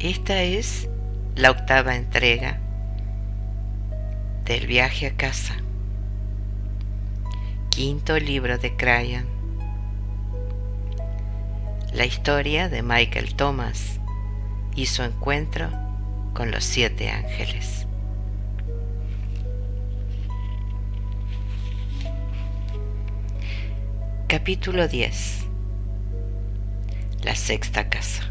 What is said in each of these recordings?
Esta es la octava entrega del viaje a casa, quinto libro de Crayon, la historia de Michael Thomas y su encuentro con los 7 ángeles. Capítulo 10. La sexta casa.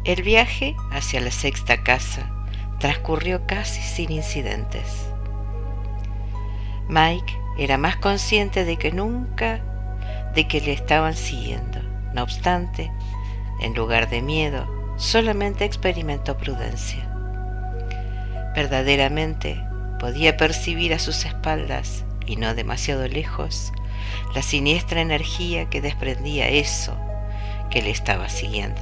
El viaje hacia la sexta casa transcurrió casi sin incidentes. Mike era más consciente de que nunca de que le estaban siguiendo. No obstante, en lugar de miedo, solamente experimentó prudencia. Verdaderamente podía percibir a sus espaldas, y no demasiado lejos, la siniestra energía que desprendía eso que le estaba siguiendo.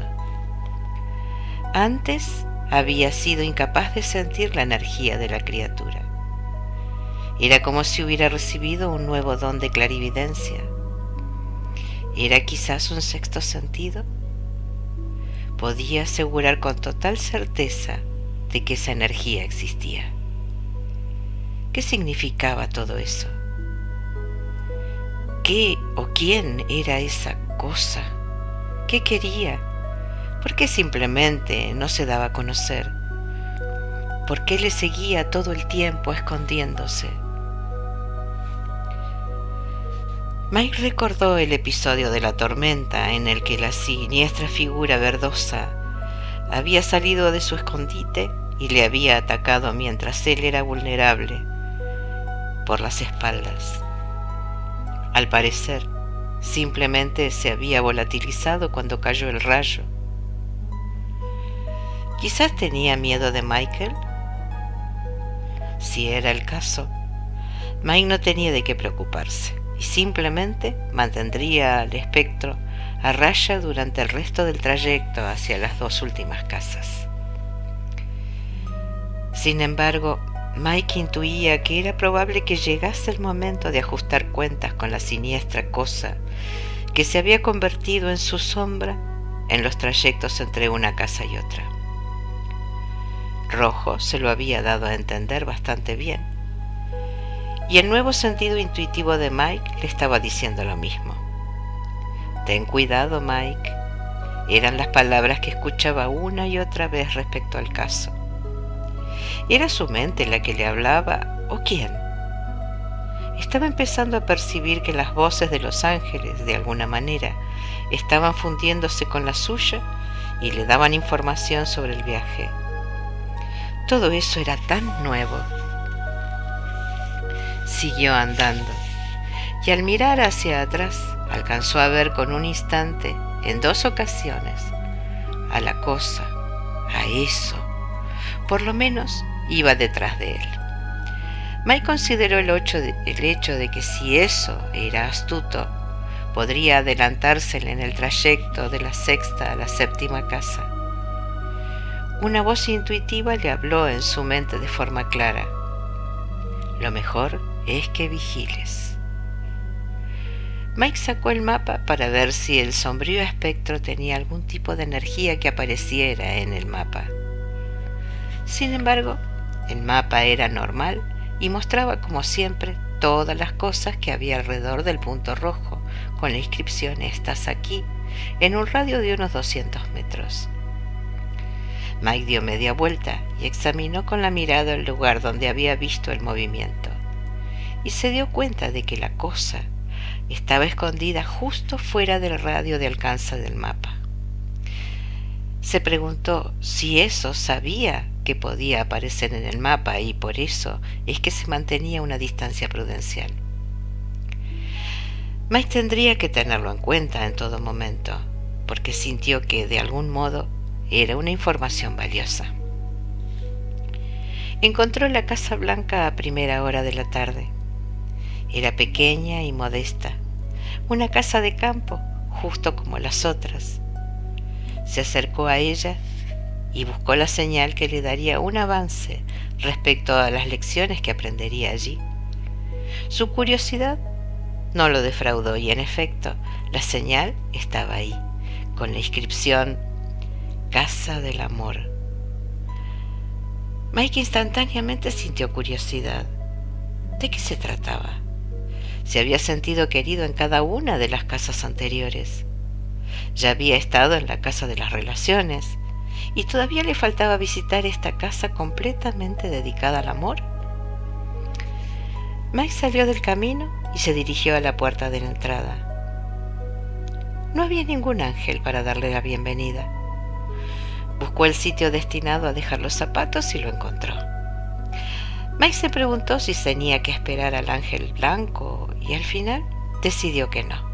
Antes había sido incapaz de sentir la energía de la criatura. Era como si hubiera recibido un nuevo don de clarividencia. ¿Era quizás un sexto sentido? Podía asegurar con total certeza de que esa energía existía. ¿Qué significaba todo eso? ¿Qué o quién era esa cosa? ¿Qué quería? ¿Por qué simplemente no se daba a conocer? ¿Por qué le seguía todo el tiempo escondiéndose? Mike recordó el episodio de la tormenta en el que la siniestra figura verdosa había salido de su escondite y le había atacado mientras él era vulnerable por las espaldas. Al parecer, simplemente se había volatilizado cuando cayó el rayo. Quizás tenía miedo de Michael. Si era el caso, Mike no tenía de qué preocuparse y simplemente mantendría al espectro a raya durante el resto del trayecto hacia las 2 últimas casas. Sin embargo, Mike intuía que era probable que llegase el momento de ajustar cuentas con la siniestra cosa que se había convertido en su sombra en los trayectos entre una casa y otra. Rojo se lo había dado a entender bastante bien, y el nuevo sentido intuitivo de Mike le estaba diciendo lo mismo. «Ten cuidado, Mike», eran las palabras que escuchaba una y otra vez respecto al caso. ¿Era su mente la que le hablaba o quién? Estaba empezando a percibir que las voces de los ángeles, de alguna manera, estaban fundiéndose con la suya y le daban información sobre el viaje. Todo eso era tan nuevo. Siguió andando, y al mirar hacia atrás alcanzó a ver con un instante, en 2 ocasiones, a la cosa, a eso. Por lo menos iba detrás de él. Mike consideró el hecho de que si eso era astuto, podría adelantársele en el trayecto de la sexta a la séptima casa. Una voz intuitiva le habló en su mente de forma clara. Lo mejor es que vigiles. Mike sacó el mapa para ver si el sombrío espectro tenía algún tipo de energía que apareciera en el mapa. Sin embargo, el mapa era normal y mostraba como siempre todas las cosas que había alrededor del punto rojo, con la inscripción «Estás aquí», en un radio de unos 200 metros. Mike dio media vuelta y examinó con la mirada el lugar donde había visto el movimiento, y se dio cuenta de que la cosa estaba escondida justo fuera del radio de alcance del mapa. Se preguntó si eso sabía que podía aparecer en el mapa y por eso es que se mantenía una distancia prudencial. Mike tendría que tenerlo en cuenta en todo momento, porque sintió que de algún modo era una información valiosa. Encontró la Casa Blanca a primera hora de la tarde. Era pequeña y modesta, una casa de campo, justo como las otras. Se acercó a ella y buscó la señal que le daría un avance respecto a las lecciones que aprendería allí. Su curiosidad No lo defraudó y en efecto, la señal estaba ahí, con la inscripción Casa del Amor. Mike instantáneamente sintió curiosidad. ¿De qué se trataba? Se había sentido querido en cada una de las casas anteriores. Ya había estado en la casa de las relaciones y todavía le faltaba visitar esta casa completamente dedicada al amor. Mike salió del camino y se dirigió a la puerta de la entrada. No había ningún ángel para darle la bienvenida. Buscó el sitio destinado a dejar los zapatos y lo encontró. Mike se preguntó si tenía que esperar al ángel blanco y al final decidió que no.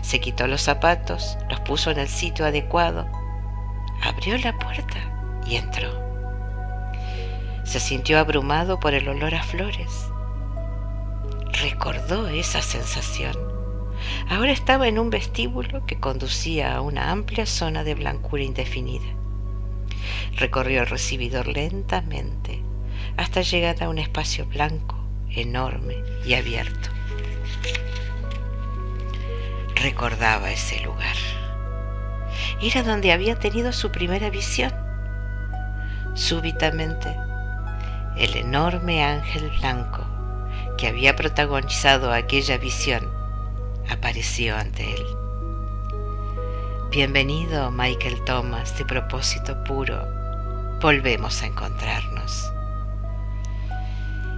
Se quitó los zapatos, los puso en el sitio adecuado, abrió la puerta y entró. Se sintió abrumado por el olor a flores. Recordó esa sensación. Ahora estaba en un vestíbulo que conducía a una amplia zona de blancura indefinida. Recorrió el recibidor lentamente hasta llegar a un espacio blanco, enorme y abierto. Recordaba ese lugar. Era donde había tenido su primera visión. Súbitamente, el enorme ángel blanco que había protagonizado aquella visión apareció ante él. Bienvenido, Michael Thomas, de Propósito Puro. Volvemos a encontrarnos.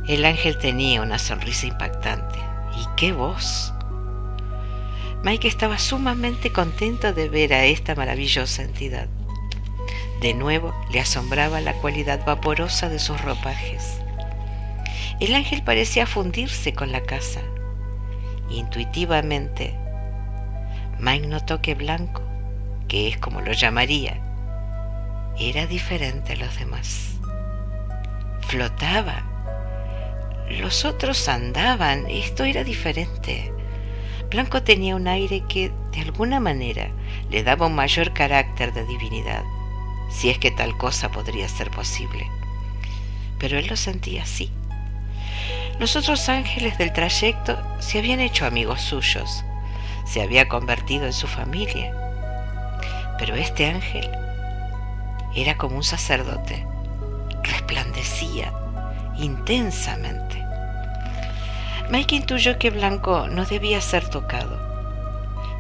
El ángel tenía una sonrisa impactante. ¿Y qué voz? Mike estaba sumamente contento de ver a esta maravillosa entidad. De nuevo le asombraba la cualidad vaporosa de sus ropajes. El ángel parecía fundirse con la casa. Intuitivamente, Mike notó que Blanco, que es como lo llamaría, era diferente a los demás. Flotaba. Los otros andaban. Esto era diferente. Blanco tenía un aire que, de alguna manera, le daba un mayor carácter de divinidad, si es que tal cosa podría ser posible. Pero él lo sentía así. Los otros ángeles del trayecto se habían hecho amigos suyos, se había convertido en su familia. Pero este ángel era como un sacerdote, resplandecía intensamente. Mike intuyó que Blanco no debía ser tocado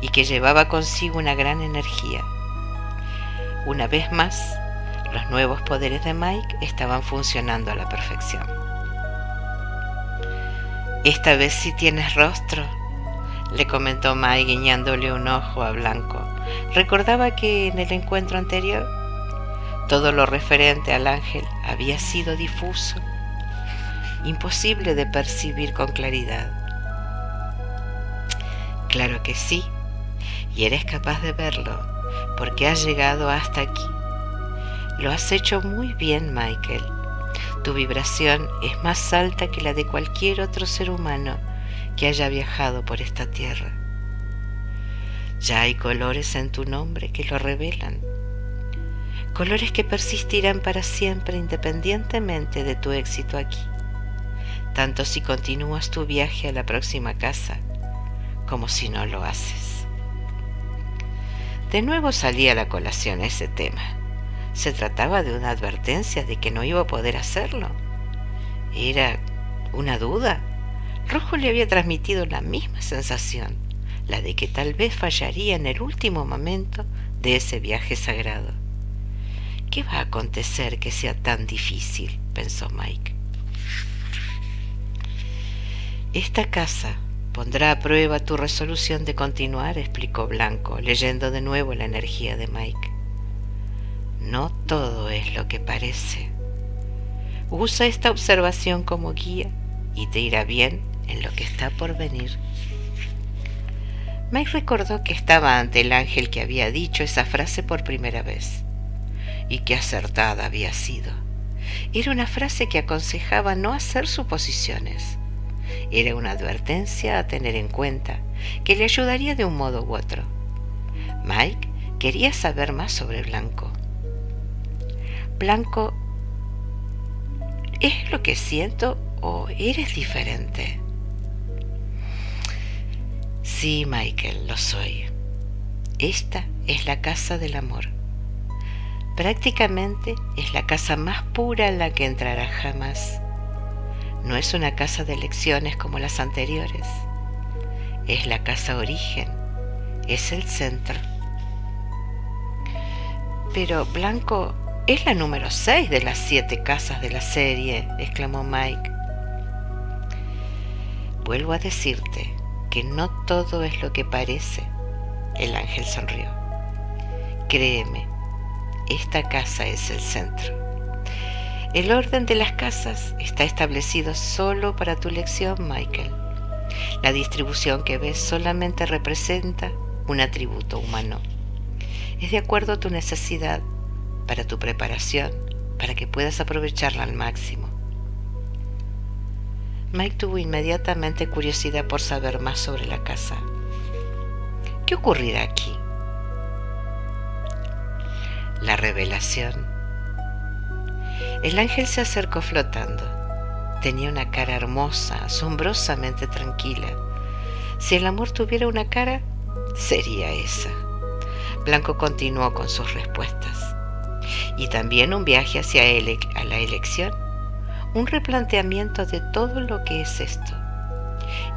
y que llevaba consigo una gran energía. Una vez más, los nuevos poderes de Mike estaban funcionando a la perfección. Esta vez sí tienes rostro, le comentó Mike guiñándole un ojo a Blanco. Recordaba que en el encuentro anterior todo lo referente al ángel había sido difuso, imposible de percibir con claridad. Claro que sí, y eres capaz de verlo, porque has llegado hasta aquí. Lo has hecho muy bien, Michael. Tu vibración es más alta que la de cualquier otro ser humano que haya viajado por esta tierra. Ya hay colores en tu nombre que lo revelan. Colores que persistirán para siempre independientemente de tu éxito aquí, tanto si continúas tu viaje a la próxima casa como si no lo haces. De nuevo salía a la colación ese tema. Se trataba de una advertencia de que no iba a poder hacerlo. ¿Era una duda? Rojo le había transmitido la misma sensación, la de que tal vez fallaría en el último momento de ese viaje sagrado. ¿Qué va a acontecer que sea tan difícil?, pensó Mike. Esta casa pondrá a prueba tu resolución de continuar, explicó Blanco, leyendo de nuevo la energía de Mike. No todo es lo que parece. Usa esta observación como guía y te irá bien en lo que está por venir. Mike recordó que estaba ante el ángel que había dicho esa frase por primera vez. Y qué acertada había sido. Era una frase que aconsejaba no hacer suposiciones. Era una advertencia a tener en cuenta que le ayudaría de un modo u otro. Mike quería saber más sobre Blanco. Blanco, ¿es lo que siento o eres diferente? Sí, Michael, lo soy. Esta es la casa del amor. Prácticamente es la casa más pura en la que entrarás jamás. No es una casa de elecciones como las anteriores. Es la casa origen. Es el centro. Pero Blanco es la número 6 de las 7 casas de la serie, exclamó Mike. Vuelvo a decirte que no todo es lo que parece. El ángel sonrió. Créeme, esta casa es el centro. El orden de las casas está establecido solo para tu elección, Michael. La distribución que ves solamente representa un atributo humano. Es de acuerdo a tu necesidad, para tu preparación, para que puedas aprovecharla al máximo. Mike tuvo inmediatamente curiosidad por saber más sobre la casa. ¿Qué ocurrirá aquí? La revelación. El ángel se acercó flotando. Tenía una cara hermosa, asombrosamente tranquila. Si el amor tuviera una cara, sería esa. Blanco continuó con sus respuestas. Y también un viaje hacia a la elección, un replanteamiento de todo lo que es esto,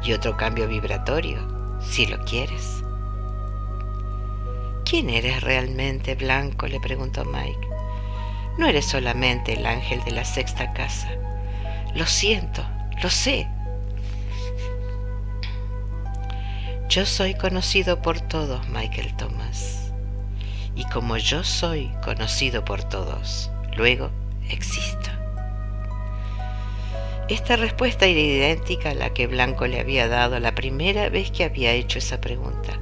y otro cambio vibratorio, si lo quieres. ¿Quién eres realmente, Blanco?, le preguntó Mike. No eres solamente el ángel de la 6ª casa. Lo siento, lo sé. Yo soy conocido por todos, Michael Thomas. Y como yo soy conocido por todos, luego existo. Esta respuesta era idéntica a la que Blanco le había dado la primera vez que había hecho esa pregunta.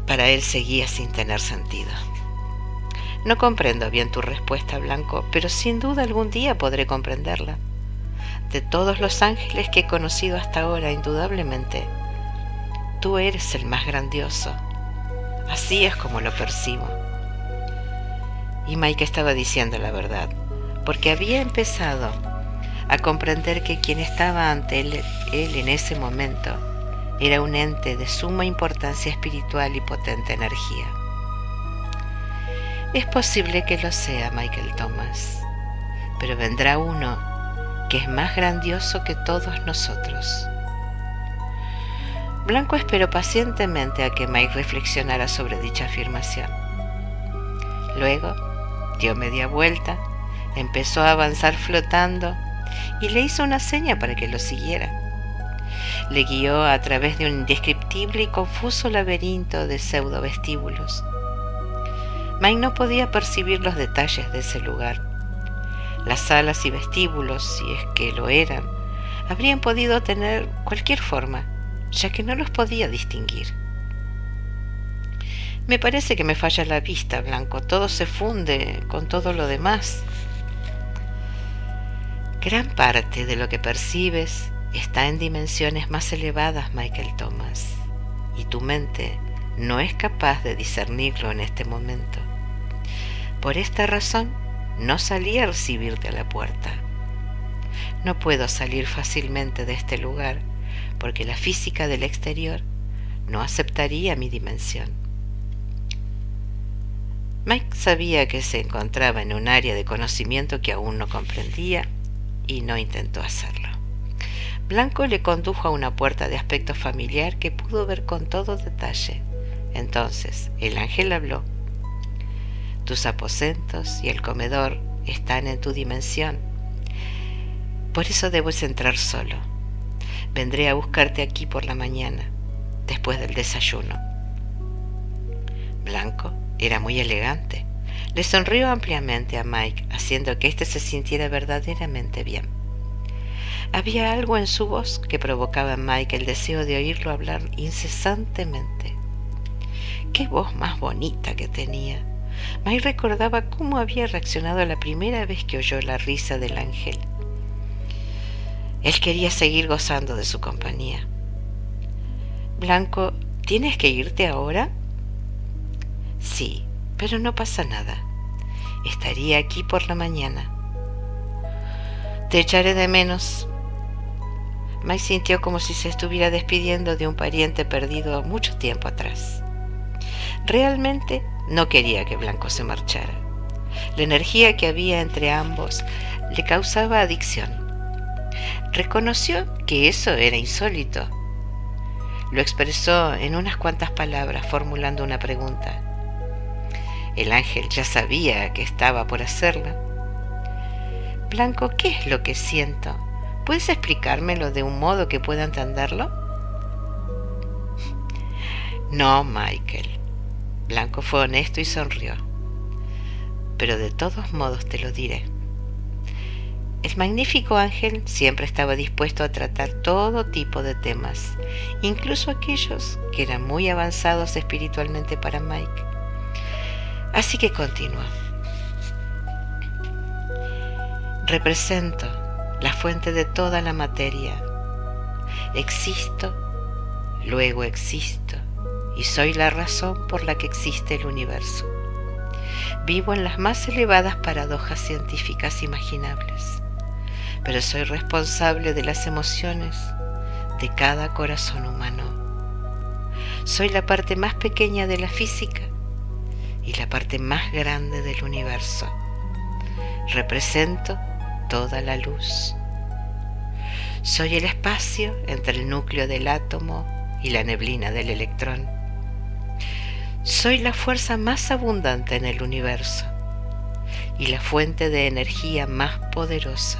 Para él seguía sin tener sentido. No comprendo bien tu respuesta, Blanco, pero sin duda algún día podré comprenderla. De todos los ángeles que he conocido hasta ahora, indudablemente, tú eres el más grandioso. Así es como lo percibo. Y Mike estaba diciendo la verdad, porque había empezado a comprender que quien estaba ante él en ese momento era un ente de suma importancia espiritual y potente energía. Es posible que lo sea, Michael Thomas, pero vendrá uno que es más grandioso que todos nosotros. Blanco esperó pacientemente a que Mike reflexionara sobre dicha afirmación. Luego dio media vuelta, empezó a avanzar flotando y le hizo una seña para que lo siguiera. Le guió a través de un indescriptible y confuso laberinto de pseudo-vestíbulos. Mike no podía percibir los detalles de ese lugar. Las salas y vestíbulos, si es que lo eran, habrían podido tener cualquier forma, ya que no los podía distinguir. Me parece que me falla la vista, Blanco. Todo se funde con todo lo demás. Gran parte de lo que percibes está en dimensiones más elevadas, Michael Thomas, y tu mente no es capaz de discernirlo en este momento. Por esta razón, no salí a recibirte a la puerta. No puedo salir fácilmente de este lugar porque la física del exterior no aceptaría mi dimensión. Mike sabía que se encontraba en un área de conocimiento que aún no comprendía y no intentó hacerlo. Blanco le condujo a una puerta de aspecto familiar que pudo ver con todo detalle. Entonces el ángel habló. Tus aposentos y el comedor están en tu dimensión. Por eso debes entrar solo. Vendré a buscarte aquí por la mañana, después del desayuno. Blanco era muy elegante. Le sonrió ampliamente a Mike, haciendo que éste se sintiera verdaderamente bien. Había algo en su voz que provocaba en Mike el deseo de oírlo hablar incesantemente. ¡Qué voz más bonita que tenía! Mike recordaba cómo había reaccionado la primera vez que oyó la risa del ángel. Él quería seguir gozando de su compañía. Blanco, ¿tienes que irte ahora? Sí, pero no pasa nada. Estaría aquí por la mañana. Te echaré de menos. Mike sintió como si se estuviera despidiendo de un pariente perdido mucho tiempo atrás. Realmente no quería que Blanco se marchara. La energía que había entre ambos le causaba adicción. Reconoció que eso era insólito. Lo expresó en unas cuantas palabras, formulando una pregunta. El ángel ya sabía que estaba por hacerla. Blanco, ¿qué es lo que siento? ¿Puedes explicármelo de un modo que pueda entenderlo? No, Michael. Blanco fue honesto y sonrió. Pero de todos modos te lo diré. El magnífico ángel siempre estaba dispuesto a tratar todo tipo de temas, incluso aquellos que eran muy avanzados espiritualmente para Mike. Así que continuó. Represento la fuente de toda la materia. Existo, luego existo, y soy la razón por la que existe el universo. Vivo en las más elevadas paradojas científicas imaginables, pero soy responsable de las emociones de cada corazón humano. Soy la parte más pequeña de la física y la parte más grande del universo. Represento toda la luz. Soy el espacio entre el núcleo del átomo y la neblina del electrón. Soy la fuerza más abundante en el universo y la fuente de energía más poderosa.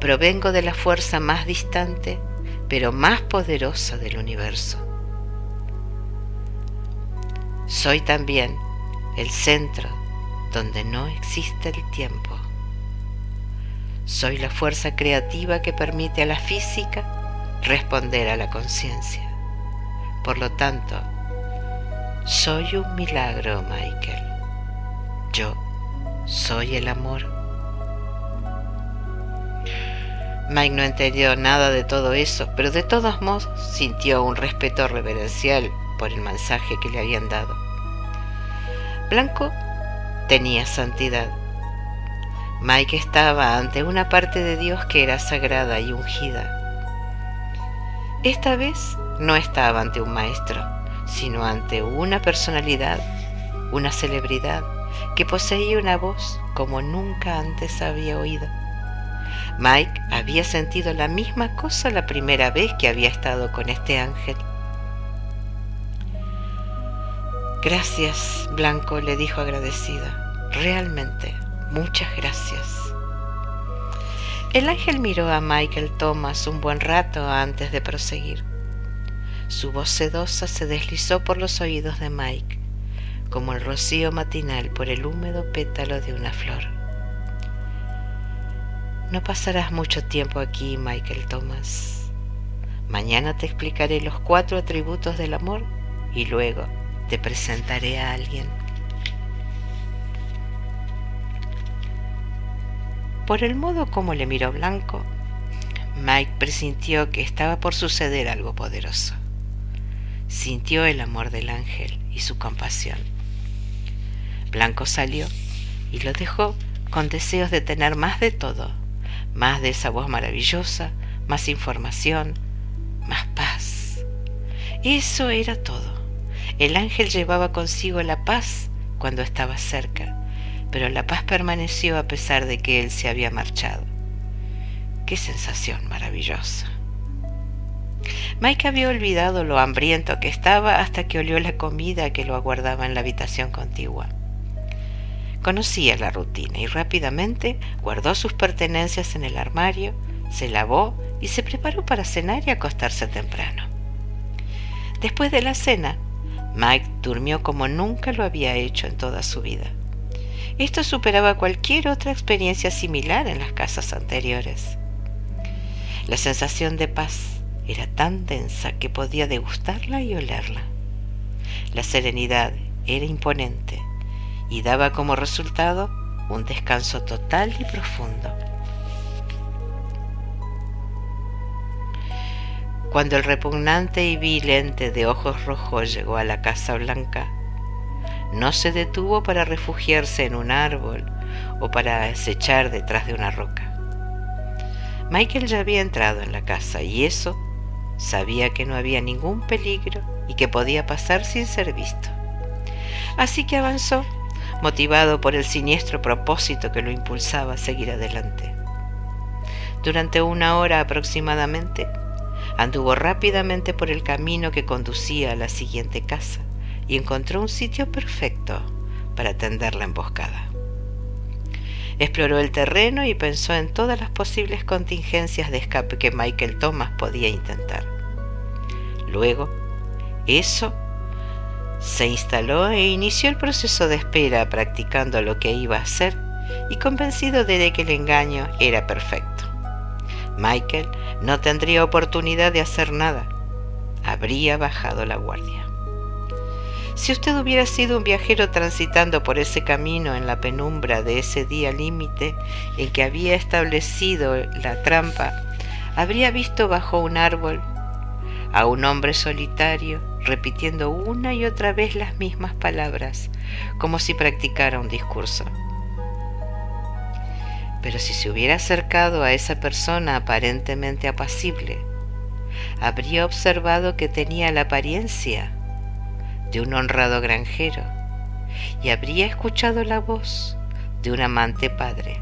Provengo de la fuerza más distante, pero más poderosa del universo. Soy también el centro donde no existe el tiempo. Soy la fuerza creativa que permite a la física responder a la conciencia. Por lo tanto, soy un milagro, Michael. Yo soy el amor. Mike no entendió nada de todo eso, pero de todos modos sintió un respeto reverencial por el mensaje que le habían dado. Blanco tenía santidad. Mike estaba ante una parte de Dios que era sagrada y ungida. Esta vez no estaba ante un maestro, sino ante una personalidad, una celebridad, que poseía una voz como nunca antes había oído. Mike había sentido la misma cosa la primera vez que había estado con este ángel. Gracias, Blanco, le dijo agradecida. Realmente, muchas gracias. El ángel miró a Michael Thomas un buen rato antes de proseguir. Su voz sedosa se deslizó por los oídos de Mike, como el rocío matinal por el húmedo pétalo de una flor. No pasarás mucho tiempo aquí, Michael Thomas. Mañana te explicaré los 4 atributos del amor y luego te presentaré a alguien. Por el modo como le miró Blanco, Mike presintió que estaba por suceder algo poderoso. Sintió el amor del ángel y su compasión. Blanco salió y lo dejó con deseos de tener más de todo, más de esa voz maravillosa, más información, más paz. Eso era todo. El ángel llevaba consigo la paz cuando estaba cerca, pero la paz permaneció a pesar de que él se había marchado. ¡Qué sensación maravillosa! Mike había olvidado lo hambriento que estaba hasta que olió la comida que lo aguardaba en la habitación contigua. Conocía la rutina y rápidamente guardó sus pertenencias en el armario, se lavó y se preparó para cenar y acostarse temprano. Después de la cena, Mike durmió como nunca lo había hecho en toda su vida. Esto superaba cualquier otra experiencia similar en las casas anteriores. La sensación de paz era tan densa que podía degustarla y olerla. La serenidad era imponente y daba como resultado un descanso total y profundo. Cuando el repugnante y vil ente de ojos rojos llegó a la Casa Blanca, no se detuvo para refugiarse en un árbol o para acechar detrás de una roca. Michael ya había entrado en la casa y eso sabía que no había ningún peligro y que podía pasar sin ser visto. Así que avanzó, motivado por el siniestro propósito que lo impulsaba a seguir adelante. Durante 1 hora aproximadamente, anduvo rápidamente por el camino que conducía a la siguiente casa y encontró un sitio perfecto para tender la emboscada. Exploró el terreno y pensó en todas las posibles contingencias de escape que Michael Thomas podía intentar. Luego, se instaló e inició el proceso de espera, practicando lo que iba a hacer y convencido de que el engaño era perfecto. Michael no tendría oportunidad de hacer nada. Habría bajado la guardia. Si usted hubiera sido un viajero transitando por ese camino en la penumbra de ese día límite en que había establecido la trampa, habría visto bajo un árbol a un hombre solitario repitiendo una y otra vez las mismas palabras, como si practicara un discurso. Pero si se hubiera acercado a esa persona aparentemente apacible, habría observado que tenía la apariencia de un honrado granjero y habría escuchado la voz de un amante padre,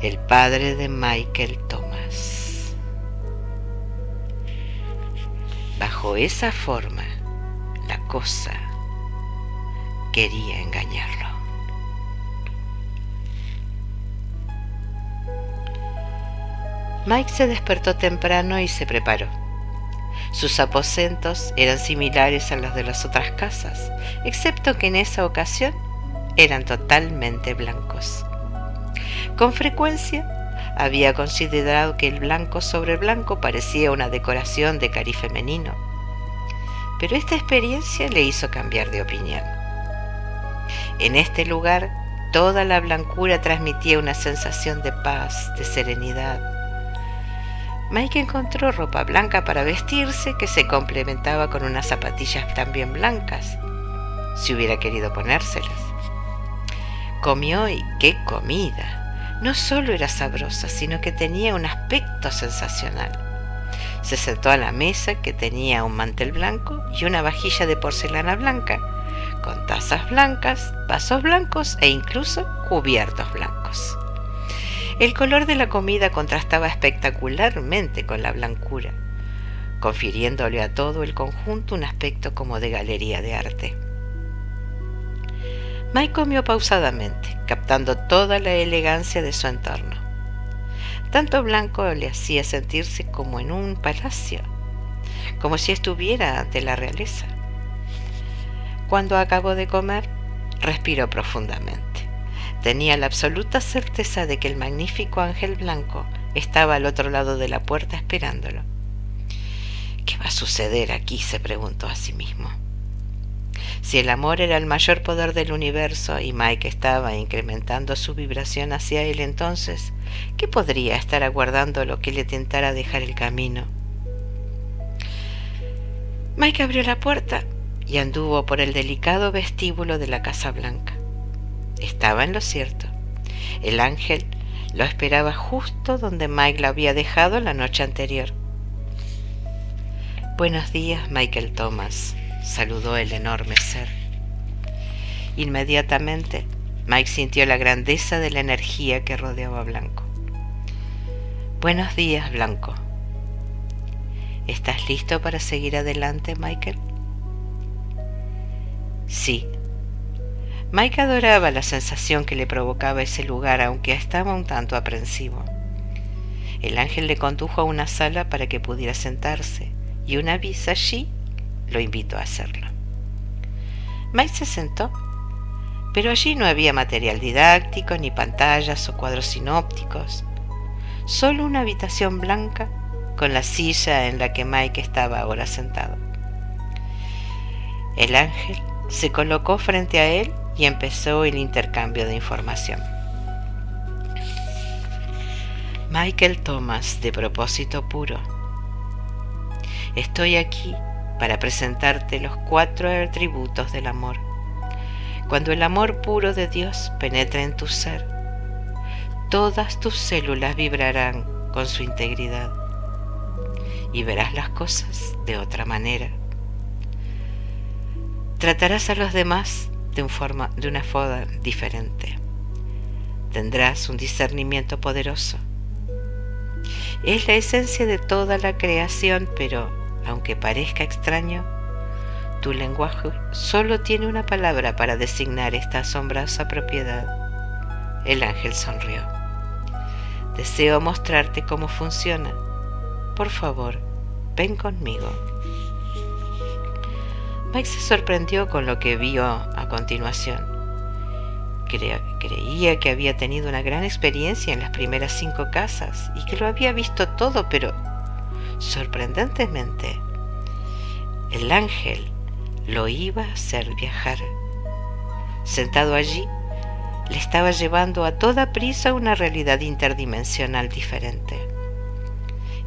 el padre de Michael Thomas. Bajo esa forma, la cosa quería engañarlo. Mike se despertó temprano y se preparó. Sus aposentos eran similares a los de las otras casas, excepto que en esa ocasión eran totalmente blancos. Con frecuencia había considerado que el blanco sobre blanco parecía una decoración de cari femenino, pero esta experiencia le hizo cambiar de opinión. En este lugar, toda la blancura transmitía una sensación de paz, de serenidad. Mike encontró ropa blanca para vestirse que se complementaba con unas zapatillas también blancas, si hubiera querido ponérselas. Comió y ¡qué comida! No solo era sabrosa, sino que tenía un aspecto sensacional. Se sentó a la mesa, que tenía un mantel blanco y una vajilla de porcelana blanca, con tazas blancas, vasos blancos e incluso cubiertos blancos. El color de la comida contrastaba espectacularmente con la blancura, confiriéndole a todo el conjunto un aspecto como de galería de arte. Mike comió pausadamente, captando toda la elegancia de su entorno. Tanto blanco le hacía sentirse como en un palacio, como si estuviera ante la realeza. Cuando acabó de comer, respiró profundamente. Tenía la absoluta certeza de que el magnífico ángel blanco estaba al otro lado de la puerta esperándolo. ¿Qué va a suceder aquí?, se preguntó a sí mismo. Si el amor era el mayor poder del universo y Mike estaba incrementando su vibración hacia él, entonces, ¿qué podría estar aguardando lo que le tentara dejar el camino? Mike abrió la puerta y anduvo por el delicado vestíbulo de la Casa Blanca. Estaba en lo cierto. El ángel lo esperaba justo donde Mike lo había dejado la noche anterior. «Buenos días, Michael Thomas», saludó el enorme ser. Inmediatamente, Mike sintió la grandeza de la energía que rodeaba a Blanco. «Buenos días, Blanco. ¿Estás listo para seguir adelante, Michael?» «Sí». Mike adoraba la sensación que le provocaba ese lugar, aunque estaba un tanto aprensivo. El ángel le condujo a una sala para que pudiera sentarse, y una vez allí lo invitó a hacerlo. Mike se sentó, pero allí no había material didáctico, ni pantallas o cuadros sinópticos, solo una habitación blanca con la silla en la que Mike estaba ahora sentado. El ángel se colocó frente a él y empezó el intercambio de información. Michael Thomas, de propósito puro. Estoy aquí para presentarte los 4 atributos del amor. Cuando el amor puro de Dios penetra en tu ser, todas tus células vibrarán con su integridad y verás las cosas de otra manera. Tratarás a los demás de una forma diferente. Tendrás un discernimiento poderoso. Es la esencia de toda la creación, pero aunque parezca extraño, tu lenguaje solo tiene una palabra para designar esta asombrosa propiedad. El ángel sonrió. Deseo mostrarte cómo funciona. Por favor, ven conmigo. Mike se sorprendió con lo que vio a continuación. Creía que había tenido una gran experiencia en las primeras 5 casas y que lo había visto todo, pero sorprendentemente, el ángel lo iba a hacer viajar. Sentado allí, le estaba llevando a toda prisa a una realidad interdimensional diferente.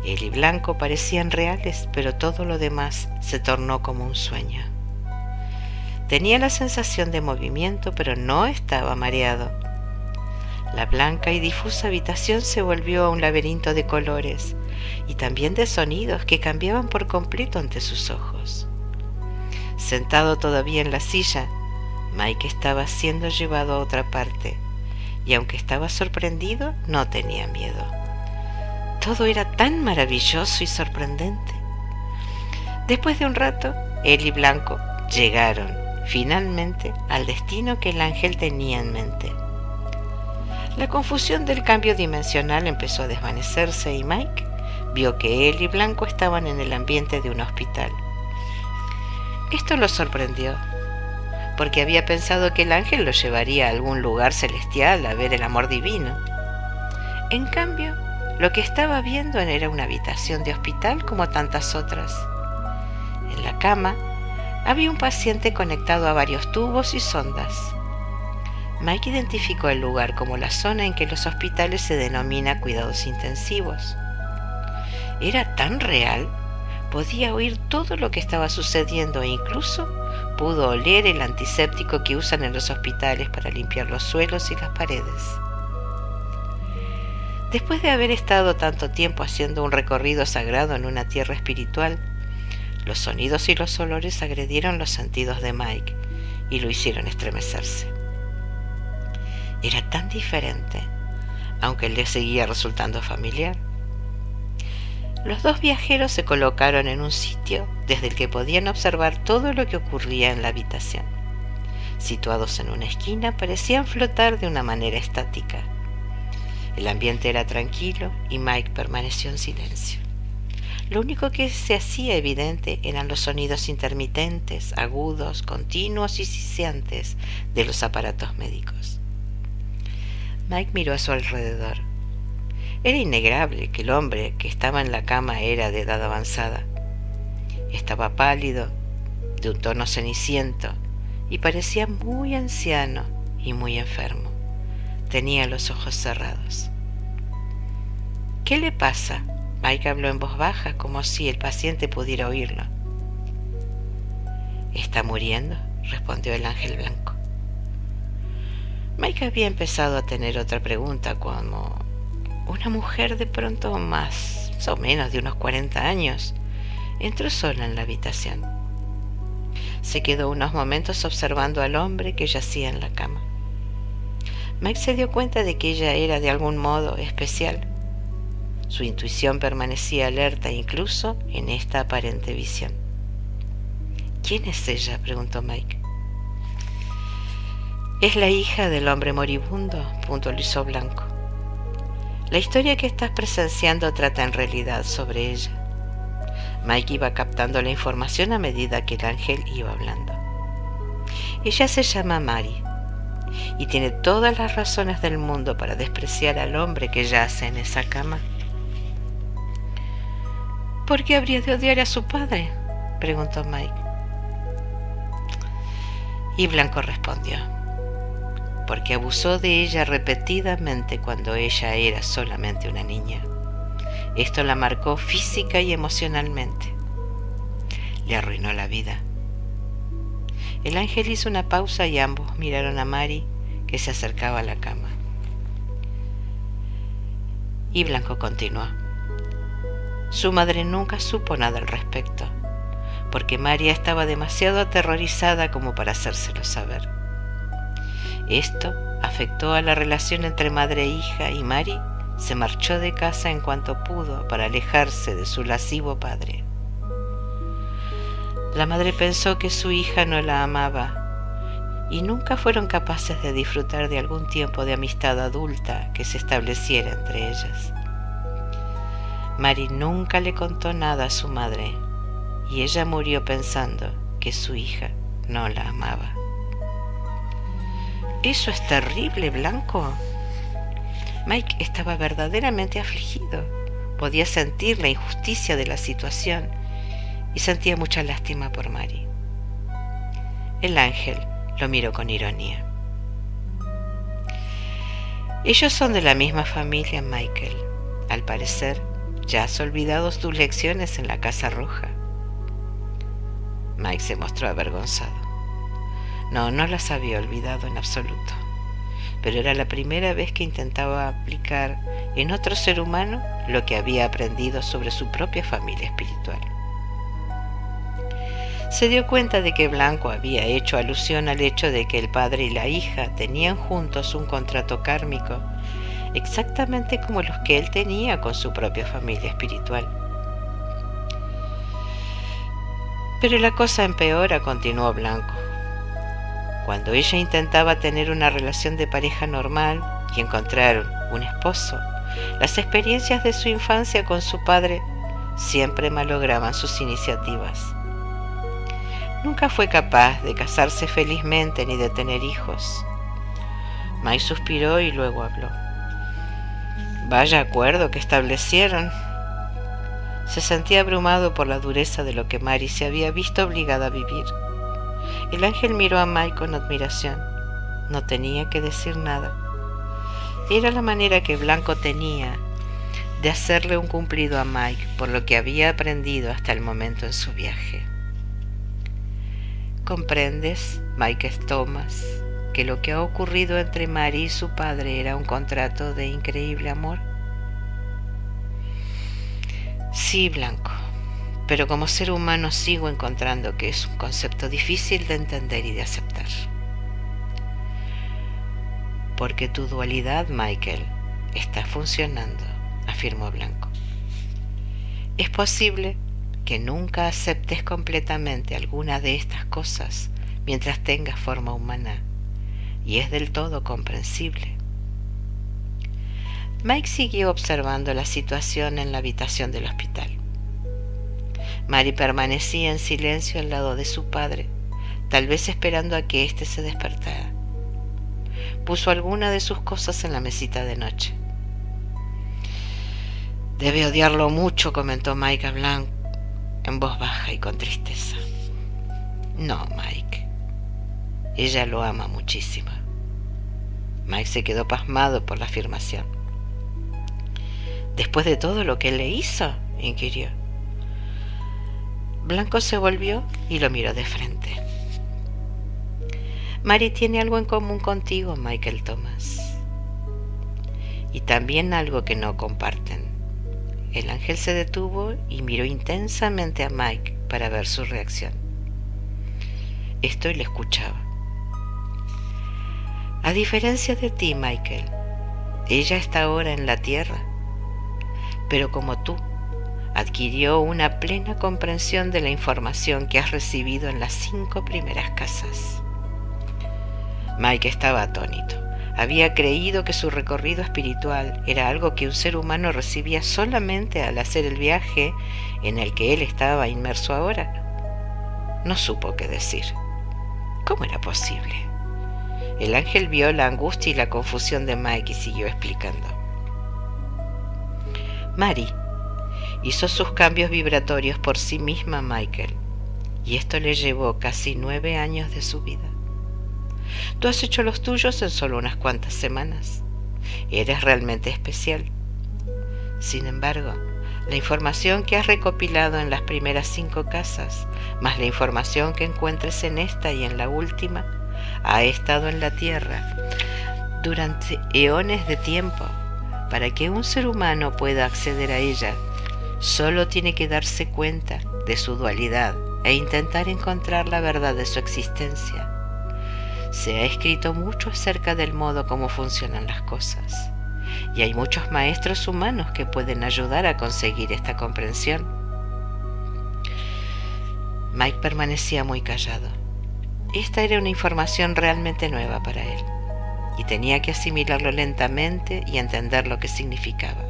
Él y Blanco parecían reales, pero todo lo demás se tornó como un sueño. Tenía la sensación de movimiento, pero no estaba mareado. La blanca y difusa habitación se volvió un laberinto de colores y también de sonidos que cambiaban por completo ante sus ojos. Sentado todavía en la silla, Mike estaba siendo llevado a otra parte, y aunque estaba sorprendido, no tenía miedo. Todo era tan maravilloso y sorprendente. Después de un rato, él y Blanco llegaron finalmente al destino que el ángel tenía en mente. La confusión del cambio dimensional empezó a desvanecerse y Mike vio que él y Blanco estaban en el ambiente de un hospital. Esto lo sorprendió, porque había pensado que el ángel lo llevaría a algún lugar celestial a ver el amor divino. En cambio, lo que estaba viendo era una habitación de hospital como tantas otras. En la cama había un paciente conectado a varios tubos y sondas. Mike identificó el lugar como la zona en que los hospitales se denomina cuidados intensivos. Era tan real, podía oír todo lo que estaba sucediendo e incluso pudo oler el antiséptico que usan en los hospitales para limpiar los suelos y las paredes. Después de haber estado tanto tiempo haciendo un recorrido sagrado en una tierra espiritual, los sonidos y los olores agredieron los sentidos de Mike y lo hicieron estremecerse. Era tan diferente, aunque le seguía resultando familiar. Los dos viajeros se colocaron en un sitio desde el que podían observar todo lo que ocurría en la habitación. Situados en una esquina, parecían flotar de una manera estática. El ambiente era tranquilo y Mike permaneció en silencio. Lo único que se hacía evidente eran los sonidos intermitentes, agudos, continuos y siseantes de los aparatos médicos. Mike miró a su alrededor. Era innegable que el hombre que estaba en la cama era de edad avanzada. Estaba pálido, de un tono ceniciento, y parecía muy anciano y muy enfermo. Tenía los ojos cerrados. ¿Qué le pasa? Mike habló en voz baja, como si el paciente pudiera oírlo. «¿Está muriendo?», respondió el ángel blanco. Mike había empezado a tener otra pregunta, como una mujer de pronto más o menos de unos 40 años entró sola en la habitación. Se quedó unos momentos observando al hombre que yacía en la cama. Mike se dio cuenta de que ella era de algún modo especial. Su intuición permanecía alerta incluso en esta aparente visión. «¿Quién es ella?», preguntó Mike. «Es la hija del hombre moribundo», puntualizó Blanco. «La historia que estás presenciando trata en realidad sobre ella». Mike iba captando la información a medida que el ángel iba hablando. «Ella se llama Mari y tiene todas las razones del mundo para despreciar al hombre que yace en esa cama». «¿Por qué habría de odiar a su padre?», preguntó Mike. Y Blanco respondió: «Porque abusó de ella repetidamente cuando ella era solamente una niña. Esto la marcó física y emocionalmente. Le arruinó la vida». El ángel hizo una pausa y ambos miraron a Mari, que se acercaba a la cama. Y Blanco continuó. Su madre nunca supo nada al respecto, porque María estaba demasiado aterrorizada como para hacérselo saber. Esto afectó a la relación entre madre e hija y Mary se marchó de casa en cuanto pudo para alejarse de su lascivo padre. La madre pensó que su hija no la amaba y nunca fueron capaces de disfrutar de algún tiempo de amistad adulta que se estableciera entre ellas. Mary nunca le contó nada a su madre y ella murió pensando que su hija no la amaba. «Eso es terrible, Blanco». Mike estaba verdaderamente afligido. Podía sentir la injusticia de la situación y sentía mucha lástima por Mary. El ángel lo miró con ironía. «Ellos son de la misma familia, Michael. Al parecer, ya has olvidado tus lecciones en la Casa Roja». Mike se mostró avergonzado. No las había olvidado en absoluto, pero era la primera vez que intentaba aplicar en otro ser humano lo que había aprendido sobre su propia familia espiritual. Se dio cuenta de que Blanco había hecho alusión al hecho de que el padre y la hija tenían juntos un contrato kármico, exactamente como los que él tenía con su propia familia espiritual. Pero la cosa empeora, continuó Blanco. Cuando ella intentaba tener una relación de pareja normal y encontrar un esposo, las experiencias de su infancia con su padre siempre malograban sus iniciativas. Nunca fue capaz de casarse felizmente ni de tener hijos. Mike suspiró y luego habló. «Vaya acuerdo que establecieron». Se sentía abrumado por la dureza de lo que Mary se había visto obligada a vivir. El ángel miró a Mike con admiración. No tenía que decir nada. Era la manera que Blanco tenía de hacerle un cumplido a Mike por lo que había aprendido hasta el momento en su viaje. ¿Comprendes, Michael Thomas, que lo que ha ocurrido entre Mary y su padre era un contrato de increíble amor? Sí, Blanco, pero como ser humano sigo encontrando que es un concepto difícil de entender y de aceptar. Porque tu dualidad, Michael, está funcionando, afirmó Blanco. Es posible que nunca aceptes completamente alguna de estas cosas mientras tengas forma humana, y es del todo comprensible. Mike siguió observando la situación en la habitación del hospital. Mary permanecía en silencio al lado de su padre, tal vez esperando a que éste se despertara. Puso alguna de sus cosas en la mesita de noche. «Debe odiarlo mucho», comentó Mike a Blanco en voz baja y con tristeza. «No, Mike. Ella lo ama muchísimo». Mike se quedó pasmado por la afirmación. «¿Después de todo lo que él le hizo?», inquirió. Blanco se volvió y lo miró de frente. «Mary tiene algo en común contigo, Michael Thomas. Y también algo que no comparten». El ángel se detuvo y miró intensamente a Mike para ver su reacción. Esto le escuchaba. «A diferencia de ti, Michael, ella está ahora en la tierra, pero como tú, adquirió una plena comprensión de la información que has recibido en las 5 primeras casas». Mike estaba atónito. Había creído que su recorrido espiritual era algo que un ser humano recibía solamente al hacer el viaje en el que él estaba inmerso ahora. No supo qué decir. ¿Cómo era posible? El ángel vio la angustia y la confusión de Mike y siguió explicando. Mary hizo sus cambios vibratorios por sí misma, Michael, y esto le llevó casi 9 años de su vida. Tú has hecho los tuyos en solo unas cuantas semanas. Eres realmente especial. Sin embargo, la información que has recopilado en las primeras 5 casas, más la información que encuentres en esta y en la última, ha estado en la Tierra durante eones de tiempo para que un ser humano pueda acceder a ella, solo tiene que darse cuenta de su dualidad e intentar encontrar la verdad de su existencia. Se ha escrito mucho acerca del modo como funcionan las cosas, y hay muchos maestros humanos que pueden ayudar a conseguir esta comprensión. Mike permanecía muy callado. Esta era una información realmente nueva para él, y tenía que asimilarlo lentamente y entender lo que significaba.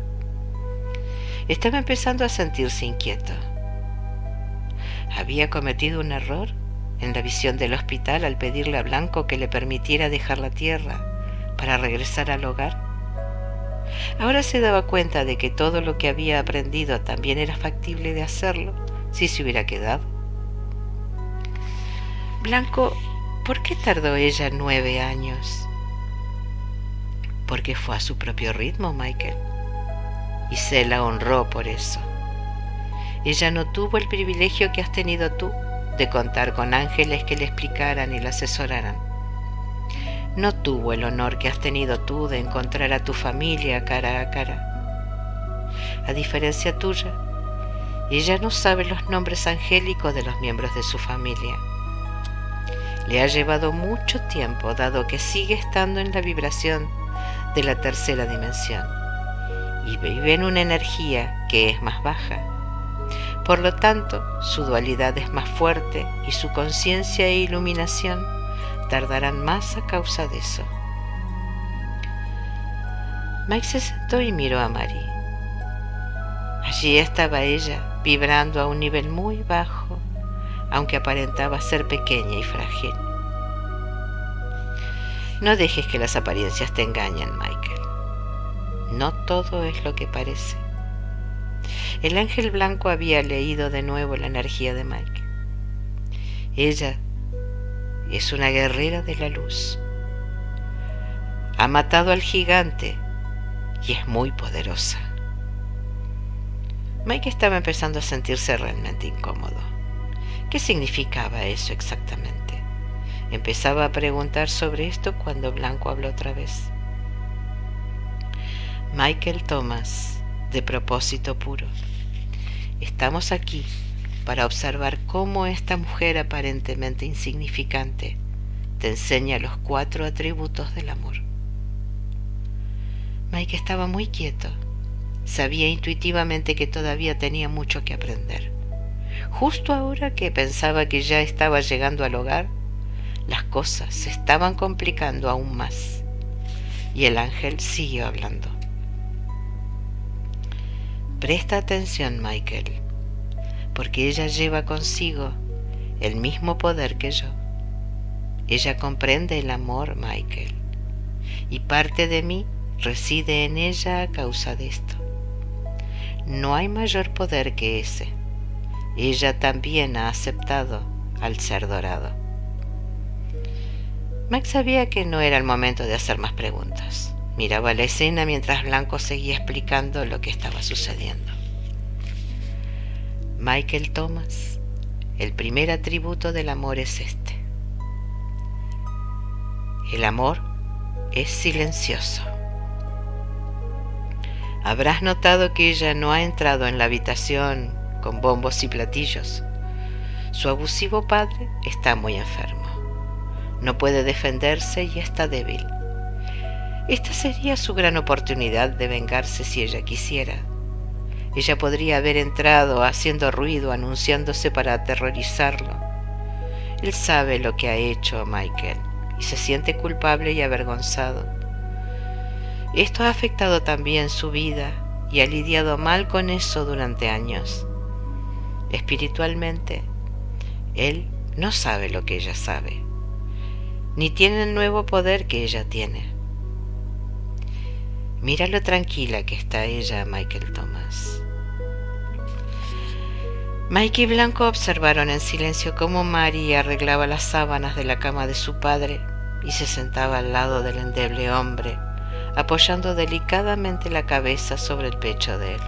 Estaba empezando a sentirse inquieto. ¿Había cometido un error en la visión del hospital al pedirle a Blanco que le permitiera dejar la tierra para regresar al hogar? Ahora se daba cuenta de que todo lo que había aprendido también era factible de hacerlo si se hubiera quedado. Blanco, ¿por qué tardó ella 9 años? Porque fue a su propio ritmo, Michael, y se la honró por eso. Ella no tuvo el privilegio que has tenido tú de contar con ángeles que le explicaran y la asesoraran. No tuvo el honor que has tenido tú de encontrar a tu familia cara a cara. A diferencia tuya, ella no sabe los nombres angélicos de los miembros de su familia. Le ha llevado mucho tiempo, dado que sigue estando en la vibración de la tercera dimensión y vive en una energía que es más baja. Por lo tanto, su dualidad es más fuerte y su conciencia e iluminación tardarán más a causa de eso. Mike se sentó y miró a Mary. Allí estaba ella, vibrando a un nivel muy bajo, aunque aparentaba ser pequeña y frágil. No dejes que las apariencias te engañen, Michael. No todo es lo que parece. El ángel blanco había leído de nuevo la energía de Mike. Ella es una guerrera de la luz. Ha matado al gigante y es muy poderosa. Mike estaba empezando a sentirse realmente incómodo. ¿Qué significaba eso exactamente? Empezaba a preguntar sobre esto cuando Blanco habló otra vez. Michael Thomas, de propósito puro. Estamos aquí para observar cómo esta mujer aparentemente insignificante te enseña los 4 atributos del amor. Mike estaba muy quieto. Sabía intuitivamente que todavía tenía mucho que aprender. Justo ahora que pensaba que ya estaba llegando al hogar, las cosas se estaban complicando aún más. Y el ángel siguió hablando. Presta atención, Michael, porque ella lleva consigo el mismo poder que yo. Ella comprende el amor, Michael, y parte de mí reside en ella a causa de esto. No hay mayor poder que ese. Ella también ha aceptado al ser dorado. Max sabía que no era el momento de hacer más preguntas. Miraba la escena mientras Blanco seguía explicando lo que estaba sucediendo. Michael Thomas, el primer atributo del amor es este. El amor es silencioso. Habrás notado que ella no ha entrado en la habitación con bombos y platillos. Su abusivo padre está muy enfermo. No puede defenderse y está débil. Esta sería su gran oportunidad de vengarse si ella quisiera. Ella podría haber entrado haciendo ruido, anunciándose para aterrorizarlo. Él sabe lo que ha hecho a Michael y se siente culpable y avergonzado. Esto ha afectado también su vida y ha lidiado mal con eso durante años. Espiritualmente, él no sabe lo que ella sabe, ni tiene el nuevo poder que ella tiene. Mira lo tranquila que está ella, Michael Thomas. Mike y Blanco observaron en silencio cómo Mary arreglaba las sábanas de la cama de su padre y se sentaba al lado del endeble hombre, apoyando delicadamente la cabeza sobre el pecho de él.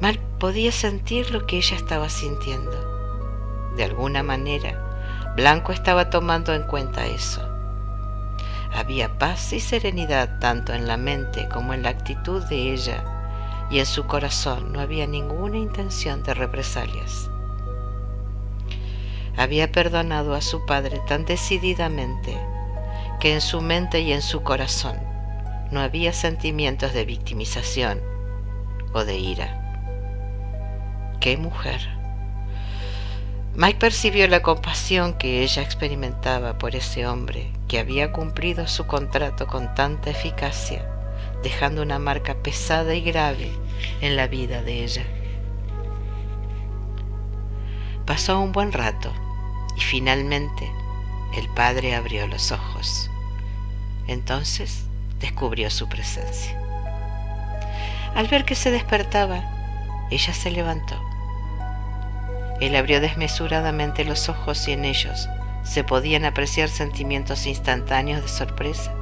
Mal podía sentir lo que ella estaba sintiendo. De alguna manera, Blanco estaba tomando en cuenta eso. Había paz y serenidad tanto en la mente como en la actitud de ella, y en su corazón no había ninguna intención de represalias. Había perdonado a su padre tan decididamente que en su mente y en su corazón no había sentimientos de victimización o de ira. ¡Qué mujer! Mike percibió la compasión que ella experimentaba por ese hombre que había cumplido su contrato con tanta eficacia, dejando una marca pesada y grave en la vida de ella. Pasó un buen rato y finalmente el padre abrió los ojos. Entonces descubrió su presencia. Al ver que se despertaba, ella se levantó. Él abrió desmesuradamente los ojos y en ellos se podían apreciar sentimientos instantáneos de sorpresa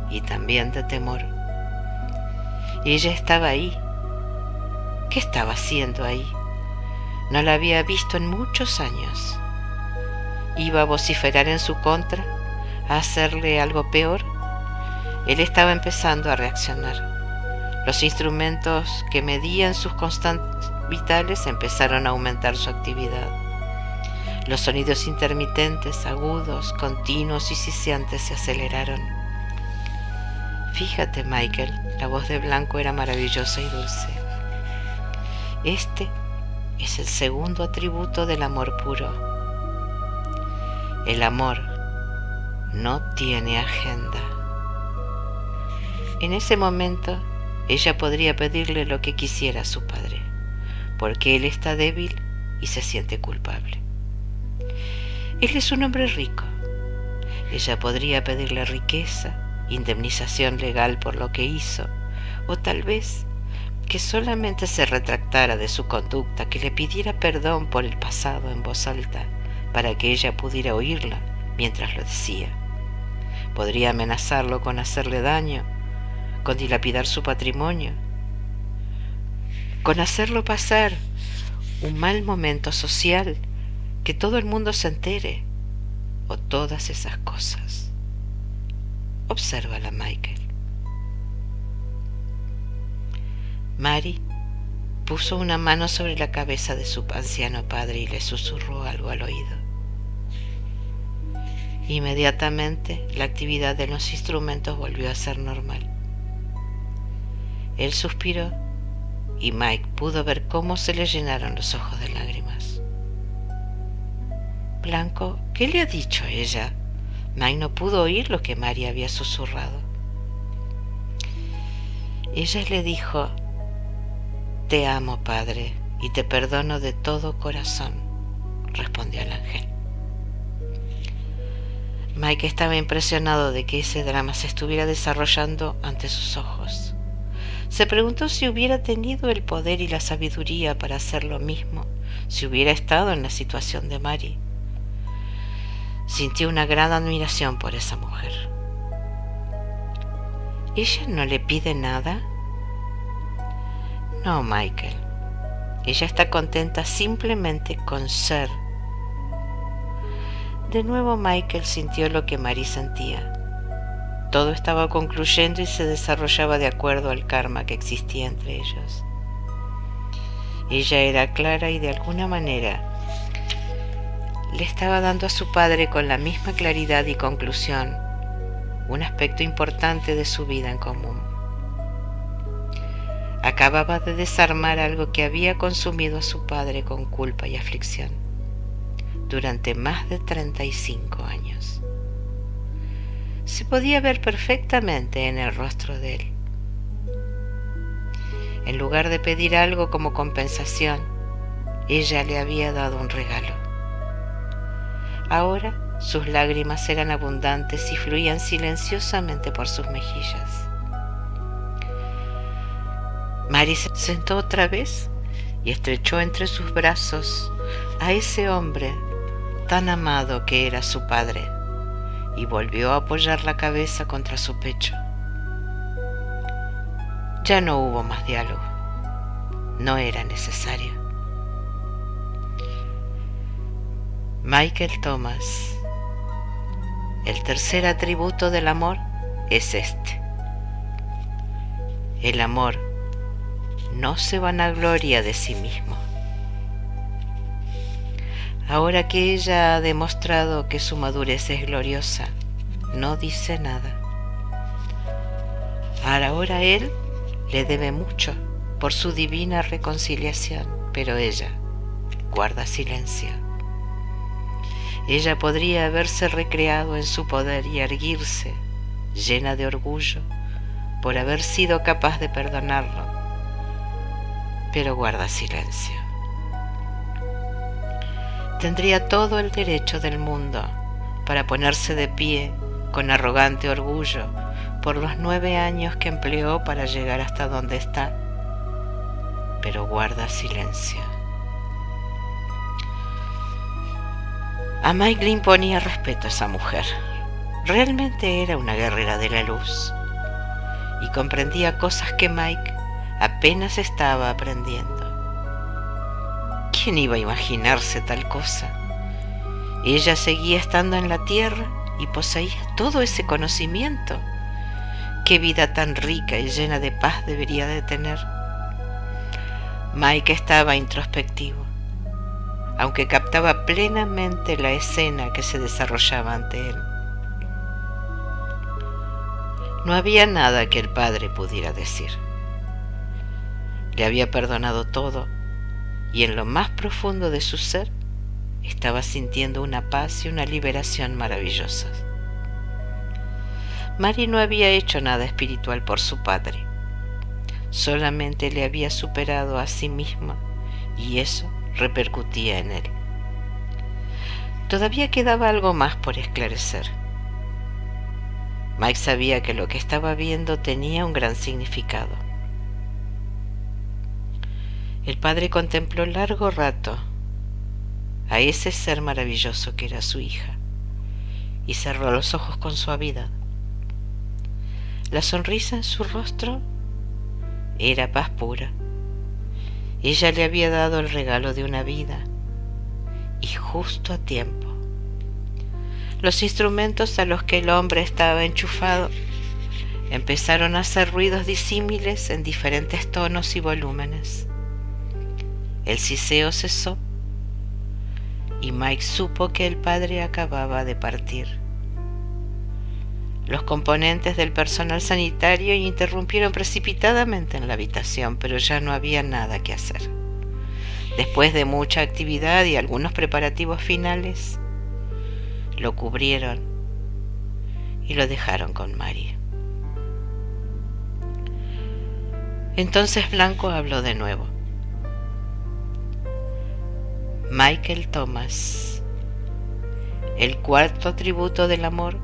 y también de temor. Ella estaba ahí. ¿Qué estaba haciendo ahí? No la había visto en muchos años. ¿Iba a vociferar en su contra? ¿A hacerle algo peor? Él estaba empezando a reaccionar. Los instrumentos que medían sus constantes vitales empezaron a aumentar su actividad. Los sonidos intermitentes, agudos, continuos y siseantes se aceleraron. Fíjate, Michael, la voz de Blanco era maravillosa y dulce. Este es el segundo atributo del amor puro. El amor no tiene agenda. En ese momento, ella podría pedirle lo que quisiera a su padre, porque él está débil y se siente culpable. Él es un hombre rico. Ella podría pedirle riqueza, indemnización legal por lo que hizo, o tal vez que solamente se retractara de su conducta, que le pidiera perdón por el pasado en voz alta, para que ella pudiera oírla mientras lo decía. Podría amenazarlo con hacerle daño, con dilapidar su patrimonio, con hacerlo pasar un mal momento social, que todo el mundo se entere, o todas esas cosas. Obsérvala, Michael. Mary puso una mano sobre la cabeza de su anciano padre y le susurró algo al oído. Inmediatamente la actividad de los instrumentos volvió a ser normal. Él suspiró y Mike pudo ver cómo se le llenaron los ojos de lágrimas. Blanco, ¿qué le ha dicho ella? Mike no pudo oír lo que Mary había susurrado. Ella le dijo: «Te amo, padre, y te perdono de todo corazón», respondió el ángel. Mike estaba impresionado de que ese drama se estuviera desarrollando ante sus ojos. Se preguntó si hubiera tenido el poder y la sabiduría para hacer lo mismo si hubiera estado en la situación de Mary. Sintió una gran admiración por esa mujer. ¿Ella no le pide nada? No, Michael. Ella está contenta simplemente con ser. De nuevo Michael sintió lo que Mary sentía. Todo estaba concluyendo y se desarrollaba de acuerdo al karma que existía entre ellos. Ella era clara y de alguna manera le estaba dando a su padre con la misma claridad y conclusión un aspecto importante de su vida en común. Acababa de desarmar algo que había consumido a su padre con culpa y aflicción durante más de 35 años. Se podía ver perfectamente en el rostro de él. En lugar de pedir algo como compensación, ella le había dado un regalo. Ahora sus lágrimas eran abundantes y fluían silenciosamente por sus mejillas. Mary se sentó otra vez y estrechó entre sus brazos a ese hombre tan amado que era su padre, y volvió a apoyar la cabeza contra su pecho. Ya no hubo más diálogo. No era necesario. Michael Thomas El tercer atributo del amor es este. El amor no se vanagloria de sí mismo. Ahora que ella ha demostrado que su madurez es gloriosa, no dice nada. Ahora él le debe mucho por su divina reconciliación, pero ella guarda silencio. Ella podría haberse recreado en su poder y erguirse, llena de orgullo, por haber sido capaz de perdonarlo, pero guarda silencio. Tendría todo el derecho del mundo para ponerse de pie con arrogante orgullo por los 9 años que empleó para llegar hasta donde está, pero guarda silencio. A Mike le imponía respeto a esa mujer. Realmente era una guerrera de la luz y comprendía cosas que Mike apenas estaba aprendiendo. ¿Quién iba a imaginarse tal cosa? Ella seguía estando en la tierra y poseía todo ese conocimiento. ¿Qué vida tan rica y llena de paz debería de tener? Mike estaba introspectivo, aunque captaba plenamente la escena que se desarrollaba ante él. No había nada que el padre pudiera decir. Le había perdonado todo y en lo más profundo de su ser estaba sintiendo una paz y una liberación maravillosas. Mary no había hecho nada espiritual por su padre, solamente le había superado a sí misma y eso repercutía en él. Todavía quedaba algo más por esclarecer. Mike sabía que lo que estaba viendo tenía un gran significado. El padre contempló largo rato a ese ser maravilloso que era su hija y cerró los ojos con suavidad. La sonrisa en su rostro era paz pura. Ella le había dado el regalo de una vida y justo a tiempo. Los instrumentos a los que el hombre estaba enchufado empezaron a hacer ruidos disímiles en diferentes tonos y volúmenes. El siseo cesó y Mike supo que el padre acababa de partir. Los componentes del personal sanitario interrumpieron precipitadamente en la habitación, pero ya no había nada que hacer. Después de mucha actividad y algunos preparativos finales, lo cubrieron y lo dejaron con Mary. Entonces Blanco habló de nuevo. Michael Thomas, el cuarto atributo del amor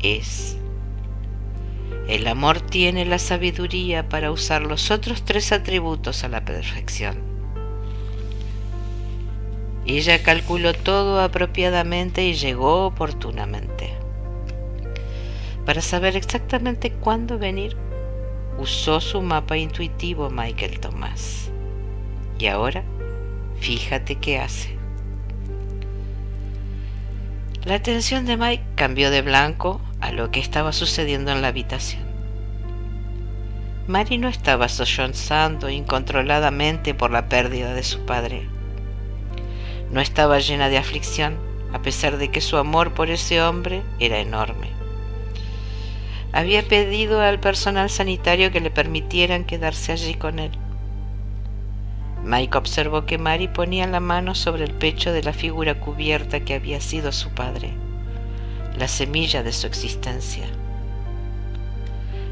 es: el amor tiene la sabiduría para usar los otros 3 atributos a la perfección. Ella calculó todo apropiadamente y llegó oportunamente. Para saber exactamente cuándo venir, usó su mapa intuitivo Michael Thomas. Y ahora, fíjate qué hace. La atención de Mike cambió de blanco a lo que estaba sucediendo en la habitación. Mary no estaba sollozando incontroladamente por la pérdida de su padre. No estaba llena de aflicción, a pesar de que su amor por ese hombre era enorme. Había pedido al personal sanitario que le permitieran quedarse allí con él. Mike observó que Mary ponía la mano sobre el pecho de la figura cubierta que había sido su padre, la semilla de su existencia.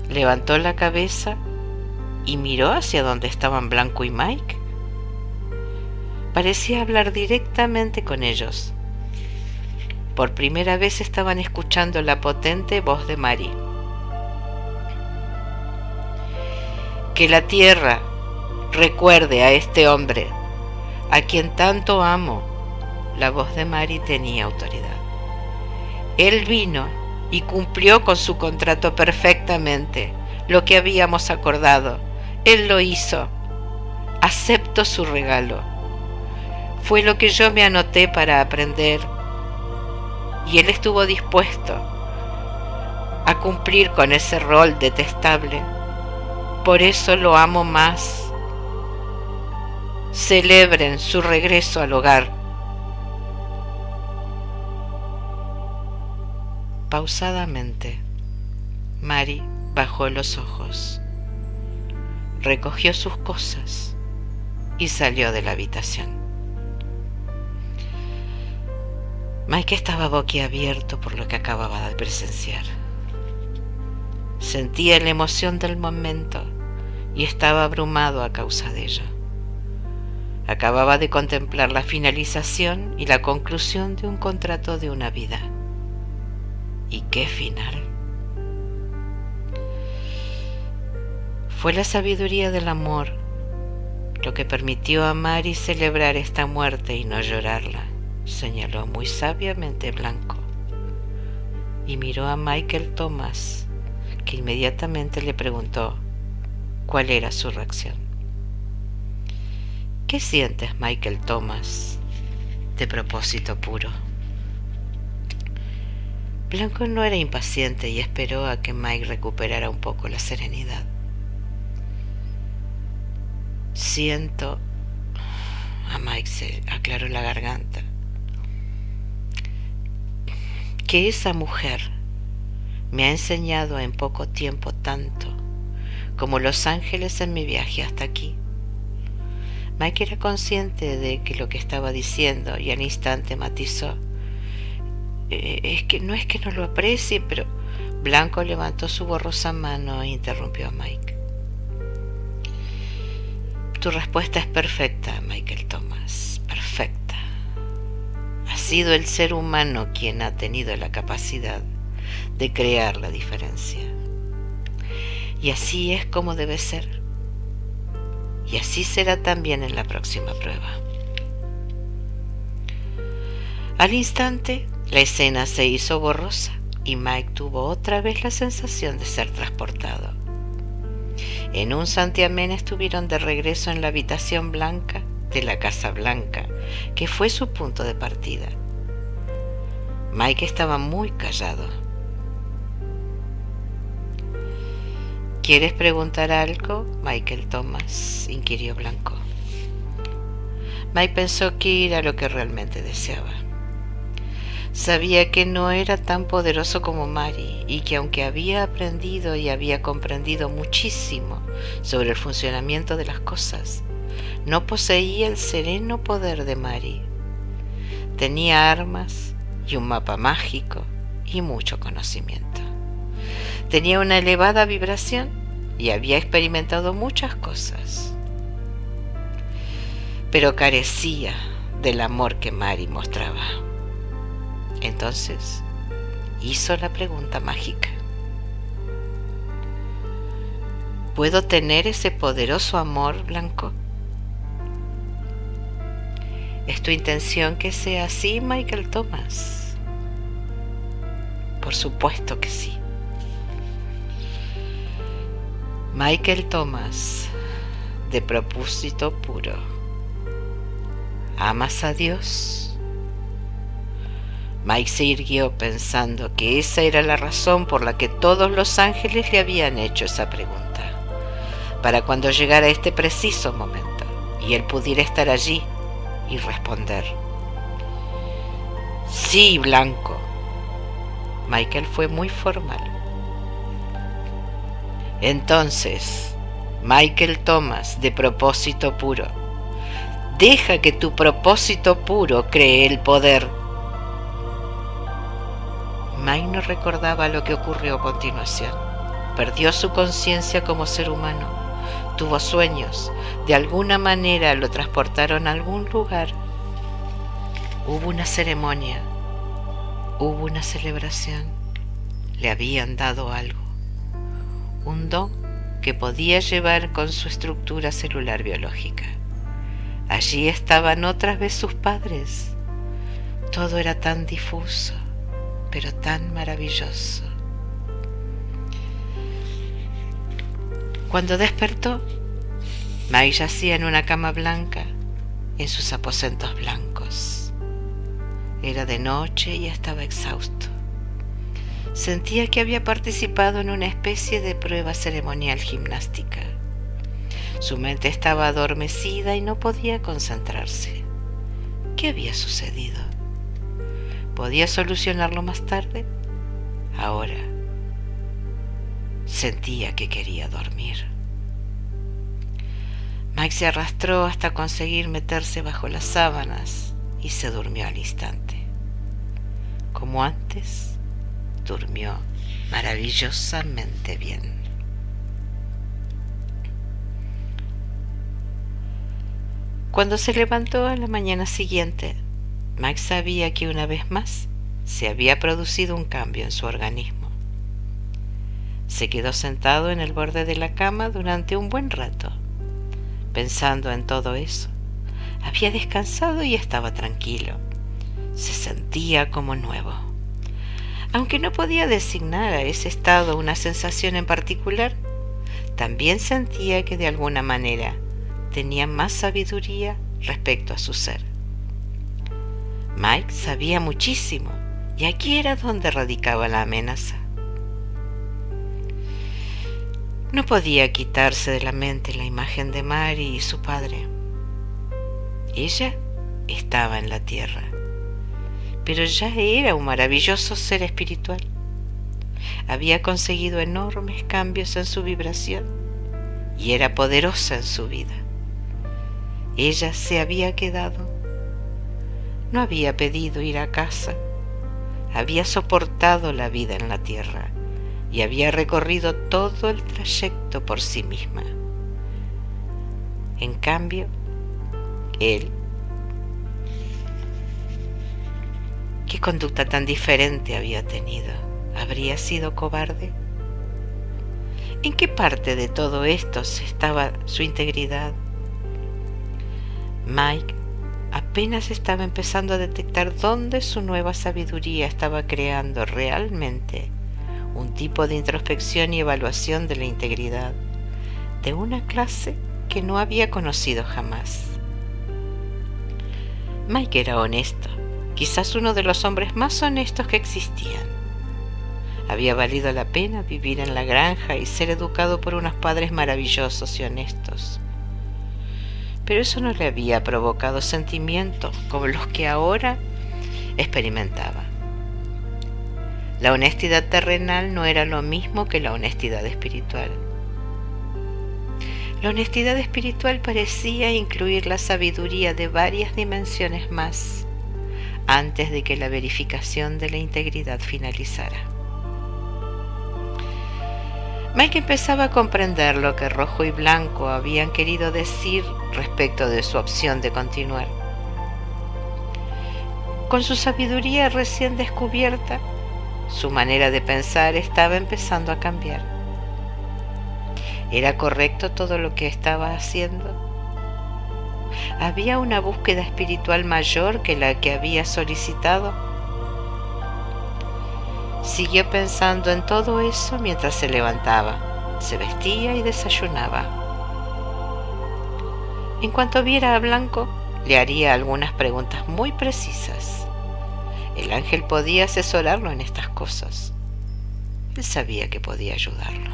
Levantó la cabeza y miró hacia donde estaban Blanco y Mike. Parecía hablar directamente con ellos. Por primera vez estaban escuchando la potente voz de Mary. Que la tierra recuerde a este hombre, a quien tanto amo. La voz de Mary tenía autoridad. Él vino y cumplió con su contrato perfectamente, lo que habíamos acordado. Él lo hizo. Acepto su regalo. Fue lo que yo me anoté para aprender y él estuvo dispuesto a cumplir con ese rol detestable. Por eso lo amo más. Celebren su regreso al hogar. Pausadamente, Mary bajó los ojos, recogió sus cosas y salió de la habitación. Mike estaba boquiabierto por lo que acababa de presenciar. Sentía la emoción del momento y estaba abrumado a causa de ello. Acababa de contemplar la finalización y la conclusión de un contrato de una vida. ¿Y qué final? Fue la sabiduría del amor lo que permitió a Mary celebrar esta muerte y no llorarla, señaló muy sabiamente Blanco, y miró a Michael Thomas, que inmediatamente le preguntó cuál era su reacción. ¿Qué sientes, Michael Thomas, de propósito puro? Blanco no era impaciente y esperó a que Mike recuperara un poco la serenidad. Siento... A Mike se aclaró la garganta. Que esa mujer me ha enseñado en poco tiempo tanto como los ángeles en mi viaje hasta aquí. Mike era consciente de que lo que estaba diciendo y al instante matizó. Es que no lo aprecie, pero... Blanco levantó su borrosa mano e interrumpió a Mike. Tu respuesta es perfecta, Michael Thomas, perfecta. Ha sido el ser humano quien ha tenido la capacidad de crear la diferencia. Y así es como debe ser. Y así será también en la próxima prueba. Al instante, la escena se hizo borrosa y Mike tuvo otra vez la sensación de ser transportado. En un santiamén estuvieron de regreso en la habitación blanca de la Casa Blanca, que fue su punto de partida. Mike estaba muy callado. ¿Quieres preguntar algo, Michael Thomas?, inquirió Blanco. Mike pensó que era lo que realmente deseaba. Sabía que no era tan poderoso como Mary y que aunque había aprendido y había comprendido muchísimo sobre el funcionamiento de las cosas, no poseía el sereno poder de Mary. Tenía armas y un mapa mágico y mucho conocimiento. Tenía una elevada vibración y había experimentado muchas cosas, pero carecía del amor que Mary mostraba. Entonces hizo la pregunta mágica. ¿Puedo tener ese poderoso amor, Blanco? ¿Es tu intención que sea así, Michael Thomas? Por supuesto que sí. Michael Thomas, de propósito puro. ¿Amas a Dios? Mike se irguió pensando que esa era la razón por la que todos los ángeles le habían hecho esa pregunta, para cuando llegara este preciso momento y él pudiera estar allí y responder. Sí, Blanco. Michael fue muy formal. Entonces, Michael Thomas, de propósito puro, deja que tu propósito puro cree el poder. Mike no recordaba lo que ocurrió a continuación. Perdió su conciencia como ser humano. Tuvo sueños. De alguna manera lo transportaron a algún lugar. Hubo una ceremonia. Hubo una celebración. Le habían dado algo. Un don que podía llevar con su estructura celular biológica. Allí estaban otra vez sus padres. Todo era tan difuso, pero tan maravilloso. Cuando despertó, Mike yacía en una cama blanca en sus aposentos blancos. Era de noche y estaba exhausto. Sentía que había participado en una especie de prueba ceremonial gimnástica. Su mente estaba adormecida y no podía concentrarse. ¿Qué había sucedido? ¿Podía solucionarlo más tarde? Ahora sentía que quería dormir. Mike se arrastró hasta conseguir meterse bajo las sábanas y se durmió al instante. Como antes, durmió maravillosamente bien. Cuando se levantó a la mañana siguiente, Mike sabía que una vez más se había producido un cambio en su organismo. Se quedó sentado en el borde de la cama durante un buen rato, pensando en todo eso. Había descansado y estaba tranquilo. Se sentía como nuevo. Aunque no podía designar a ese estado una sensación en particular, también sentía que de alguna manera tenía más sabiduría respecto a su ser. Mike sabía muchísimo, y aquí era donde radicaba la amenaza. No podía quitarse de la mente la imagen de Mary y su padre. Ella estaba en la tierra, pero ya era un maravilloso ser espiritual. Había conseguido enormes cambios en su vibración y era poderosa en su vida. Ella se había quedado. No había pedido ir a casa. Había soportado la vida en la tierra y había recorrido todo el trayecto por sí misma. En cambio, él, ¿qué conducta tan diferente había tenido? ¿Habría sido cobarde? ¿En qué parte de todo esto estaba su integridad? Mike apenas estaba empezando a detectar dónde su nueva sabiduría estaba creando realmente un tipo de introspección y evaluación de la integridad de una clase que no había conocido jamás. Mike era honesto, quizás uno de los hombres más honestos que existían. Había valido la pena vivir en la granja y ser educado por unos padres maravillosos y honestos. Pero eso no le había provocado sentimientos como los que ahora experimentaba. La honestidad terrenal no era lo mismo que la honestidad espiritual. La honestidad espiritual parecía incluir la sabiduría de varias dimensiones más antes de que la verificación de la integridad finalizara. Mike empezaba a comprender lo que Rojo y Blanco habían querido decir respecto de su opción de continuar. Con su sabiduría recién descubierta, su manera de pensar estaba empezando a cambiar. ¿Era correcto todo lo que estaba haciendo? ¿Había una búsqueda espiritual mayor que la que había solicitado? Siguió pensando en todo eso mientras se levantaba, se vestía y desayunaba. En cuanto viera a Blanco, le haría algunas preguntas muy precisas. El ángel podía asesorarlo en estas cosas. Él sabía que podía ayudarlo.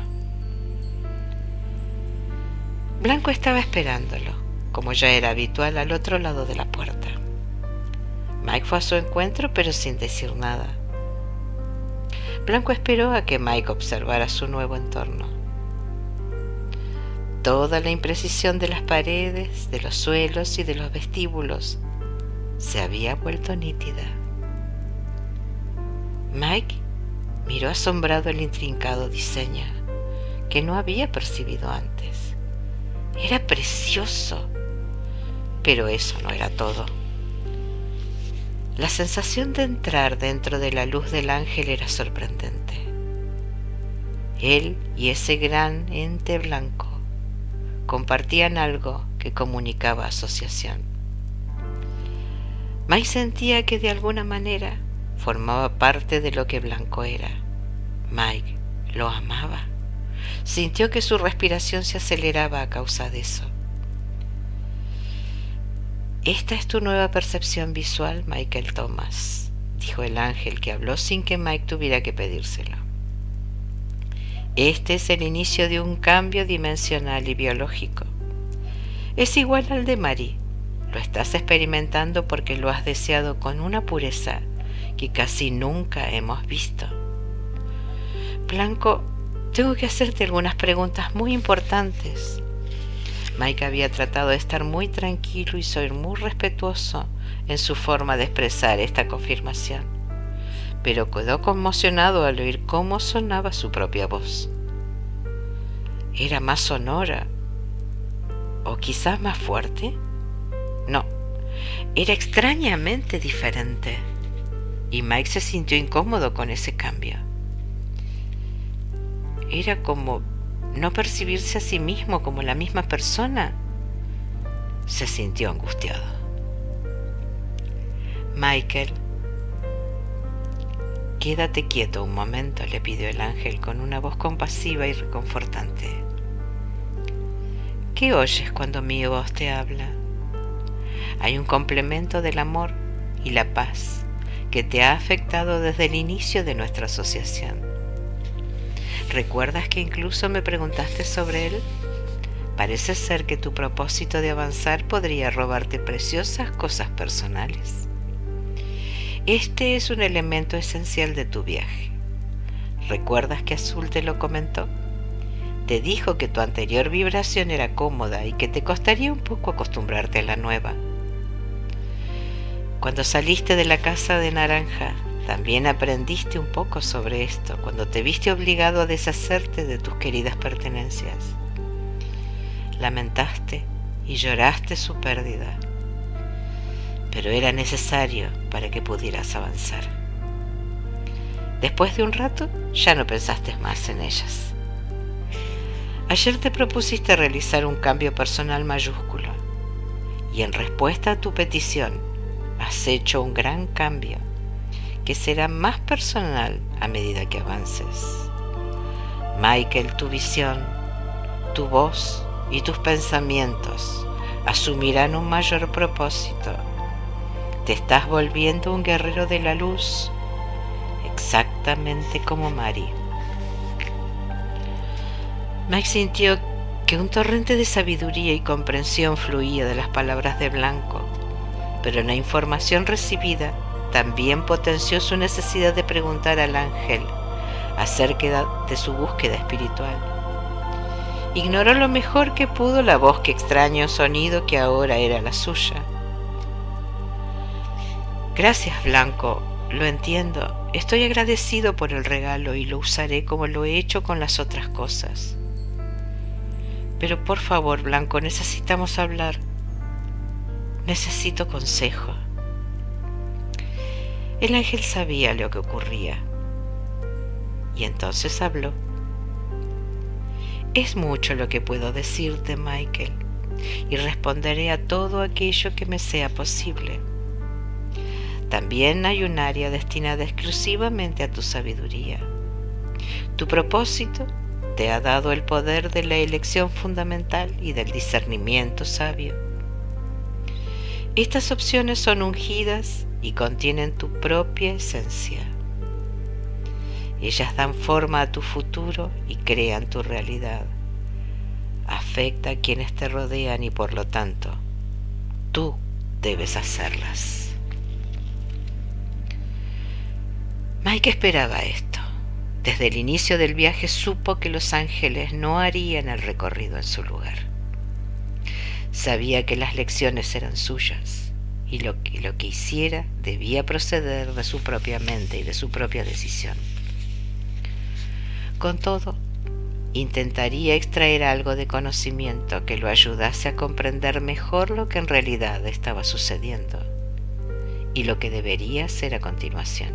Blanco estaba esperándolo, como ya era habitual, al otro lado de la puerta. Mike fue a su encuentro, pero sin decir nada. Blanco esperó a que Mike observara su nuevo entorno. Toda la imprecisión de las paredes, de los suelos y de los vestíbulos se había vuelto nítida. Mike miró asombrado el intrincado diseño que no había percibido antes. Era precioso, pero eso no era todo. La sensación de entrar dentro de la luz del ángel era sorprendente. Él y ese gran ente blanco compartían algo que comunicaba asociación. Mike sentía que de alguna manera formaba parte de lo que Blanco era. Mike lo amaba. Sintió que su respiración se aceleraba a causa de eso. Esta es tu nueva percepción visual, Michael Thomas, dijo el ángel, que habló sin que Mike tuviera que pedírselo. Este es el inicio de un cambio dimensional y biológico. Es igual al de Mari. Lo estás experimentando porque lo has deseado con una pureza que casi nunca hemos visto. Blanco, tengo que hacerte algunas preguntas muy importantes. Mike había tratado de estar muy tranquilo y ser muy respetuoso en su forma de expresar esta confirmación, pero quedó conmocionado al oír cómo sonaba su propia voz. ¿Era más sonora? ¿O quizás más fuerte? No, era extrañamente diferente, y Mike se sintió incómodo con ese cambio. Era como no percibirse a sí mismo como la misma persona. Se sintió angustiado. Michael, quédate quieto un momento, le pidió el ángel con una voz compasiva y reconfortante. ¿Qué oyes cuando mi voz te habla? Hay un complemento del amor y la paz que te ha afectado desde el inicio de nuestra asociación. ¿Recuerdas que incluso me preguntaste sobre él? Parece ser que tu propósito de avanzar podría robarte preciosas cosas personales. Este es un elemento esencial de tu viaje. ¿Recuerdas que Azul te lo comentó? Te dijo que tu anterior vibración era cómoda y que te costaría un poco acostumbrarte a la nueva. Cuando saliste de la casa de naranja, también aprendiste un poco sobre esto cuando te viste obligado a deshacerte de tus queridas pertenencias. Lamentaste y lloraste su pérdida, pero era necesario para que pudieras avanzar. Después de un rato, ya no pensaste más en ellas. Ayer te propusiste realizar un cambio personal mayúsculo, y en respuesta a tu petición, has hecho un gran cambio que será más personal a medida que avances. Michael, tu visión, tu voz y tus pensamientos asumirán un mayor propósito. Te estás volviendo un guerrero de la luz, exactamente como Mari. Mike sintió que un torrente de sabiduría y comprensión fluía de las palabras de Blanco, pero la información recibida también potenció su necesidad de preguntar al ángel acerca de su búsqueda espiritual. Ignoró lo mejor que pudo la voz que extraño sonido que ahora era la suya. Gracias, Blanco, lo entiendo. Estoy agradecido por el regalo y lo usaré como lo he hecho con las otras cosas. Pero por favor, Blanco, necesitamos hablar. Necesito consejo. El ángel sabía lo que ocurría, y entonces habló. Es mucho lo que puedo decirte, Michael, y responderé a todo aquello que me sea posible. También hay un área destinada exclusivamente a tu sabiduría. Tu propósito te ha dado el poder de la elección fundamental y del discernimiento sabio. Estas opciones son ungidas y contienen tu propia esencia. Ellas dan forma a tu futuro y crean tu realidad. Afecta a quienes te rodean y por lo tanto, tú debes hacerlas. Mike esperaba esto. Desde el inicio del viaje supo que los ángeles no harían el recorrido en su lugar. Sabía que las lecciones eran suyas y lo que hiciera debía proceder de su propia mente y de su propia decisión. Con todo, intentaría extraer algo de conocimiento que lo ayudase a comprender mejor lo que en realidad estaba sucediendo y lo que debería hacer a continuación.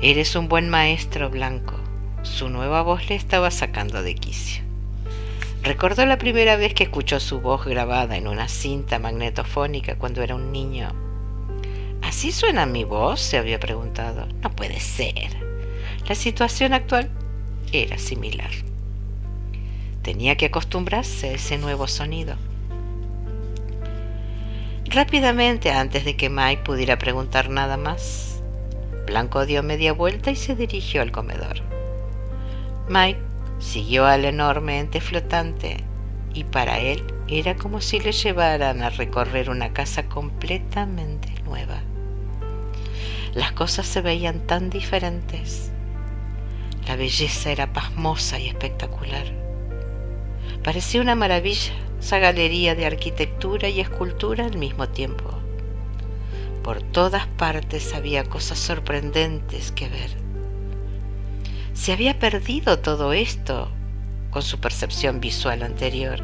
Eres un buen maestro, Blanco. Su nueva voz le estaba sacando de quicio. Recordó la primera vez que escuchó su voz grabada en una cinta magnetofónica cuando era un niño. ¿Así suena mi voz?, se había preguntado. No puede ser. La situación actual era similar. Tenía que acostumbrarse a ese nuevo sonido. Rápidamente, antes de que Mike pudiera preguntar nada más, Blanco dio media vuelta y se dirigió al comedor. Mike siguió al enorme ente flotante y para él era como si le llevaran a recorrer una casa completamente nueva. Las cosas se veían tan diferentes. La belleza era pasmosa y espectacular. Parecía una maravilla, esa galería de arquitectura y escultura al mismo tiempo. Por todas partes había cosas sorprendentes que ver. Se había perdido todo esto con su percepción visual anterior.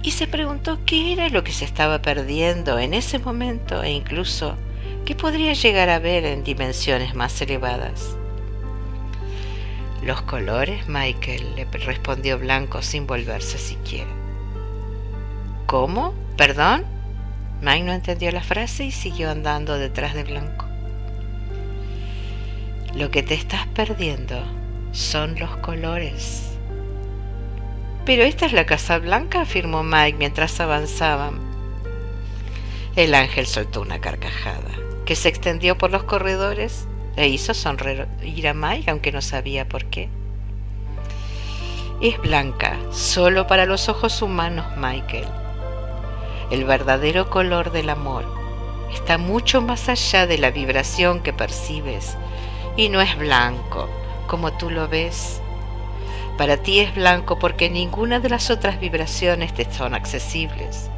Y se preguntó qué era lo que se estaba perdiendo en ese momento e incluso qué podría llegar a ver en dimensiones más elevadas. Los colores, Michael, le respondió Blanco sin volverse siquiera. ¿Cómo? ¿Perdón? Mike no entendió la frase y siguió andando detrás de Blanco. Lo que te estás perdiendo son los colores. Pero esta es la Casa Blanca, afirmó Mike mientras avanzaban. El ángel soltó una carcajada que se extendió por los corredores e hizo sonreír a Mike, aunque no sabía por qué. Es blanca solo para los ojos humanos, Michael. El verdadero color del amor está mucho más allá de la vibración que percibes y no es blanco como tú lo ves. Para ti es blanco porque ninguna de las otras vibraciones te son accesibles.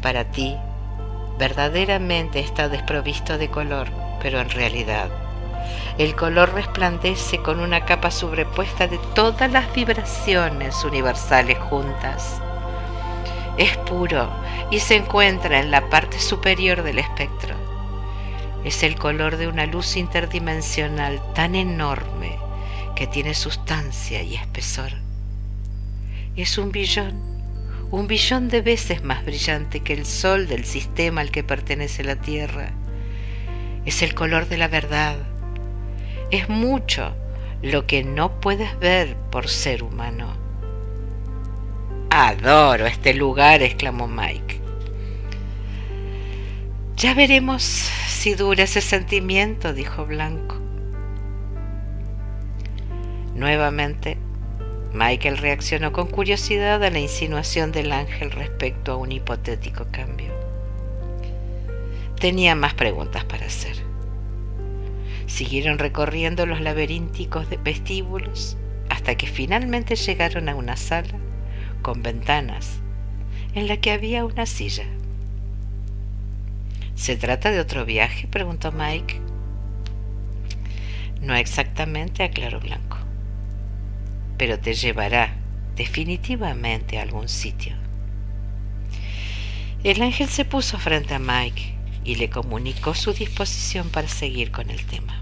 Para ti verdaderamente está desprovisto de color, pero en realidad el color resplandece con una capa sobrepuesta de todas las vibraciones universales juntas. Es puro y se encuentra en la parte superior del espectro. Es el color de una luz interdimensional tan enorme que tiene sustancia y espesor. Es un billón de veces más brillante que el sol del sistema al que pertenece la Tierra. Es el color de la verdad. Es mucho lo que no puedes ver por ser humano. Adoro este lugar, exclamó Mike. Ya veremos si dura ese sentimiento, dijo Blanco. Nuevamente, Michael reaccionó con curiosidad a la insinuación del ángel respecto a un hipotético cambio. Tenía más preguntas para hacer. Siguieron recorriendo los laberínticos vestíbulos hasta que finalmente llegaron a una sala con ventanas en la que había una silla. ¿Se trata de otro viaje?, preguntó Mike. No exactamente, aclaró Blanco, pero te llevará definitivamente a algún sitio. El ángel se puso frente a Mike y le comunicó su disposición para seguir con el tema.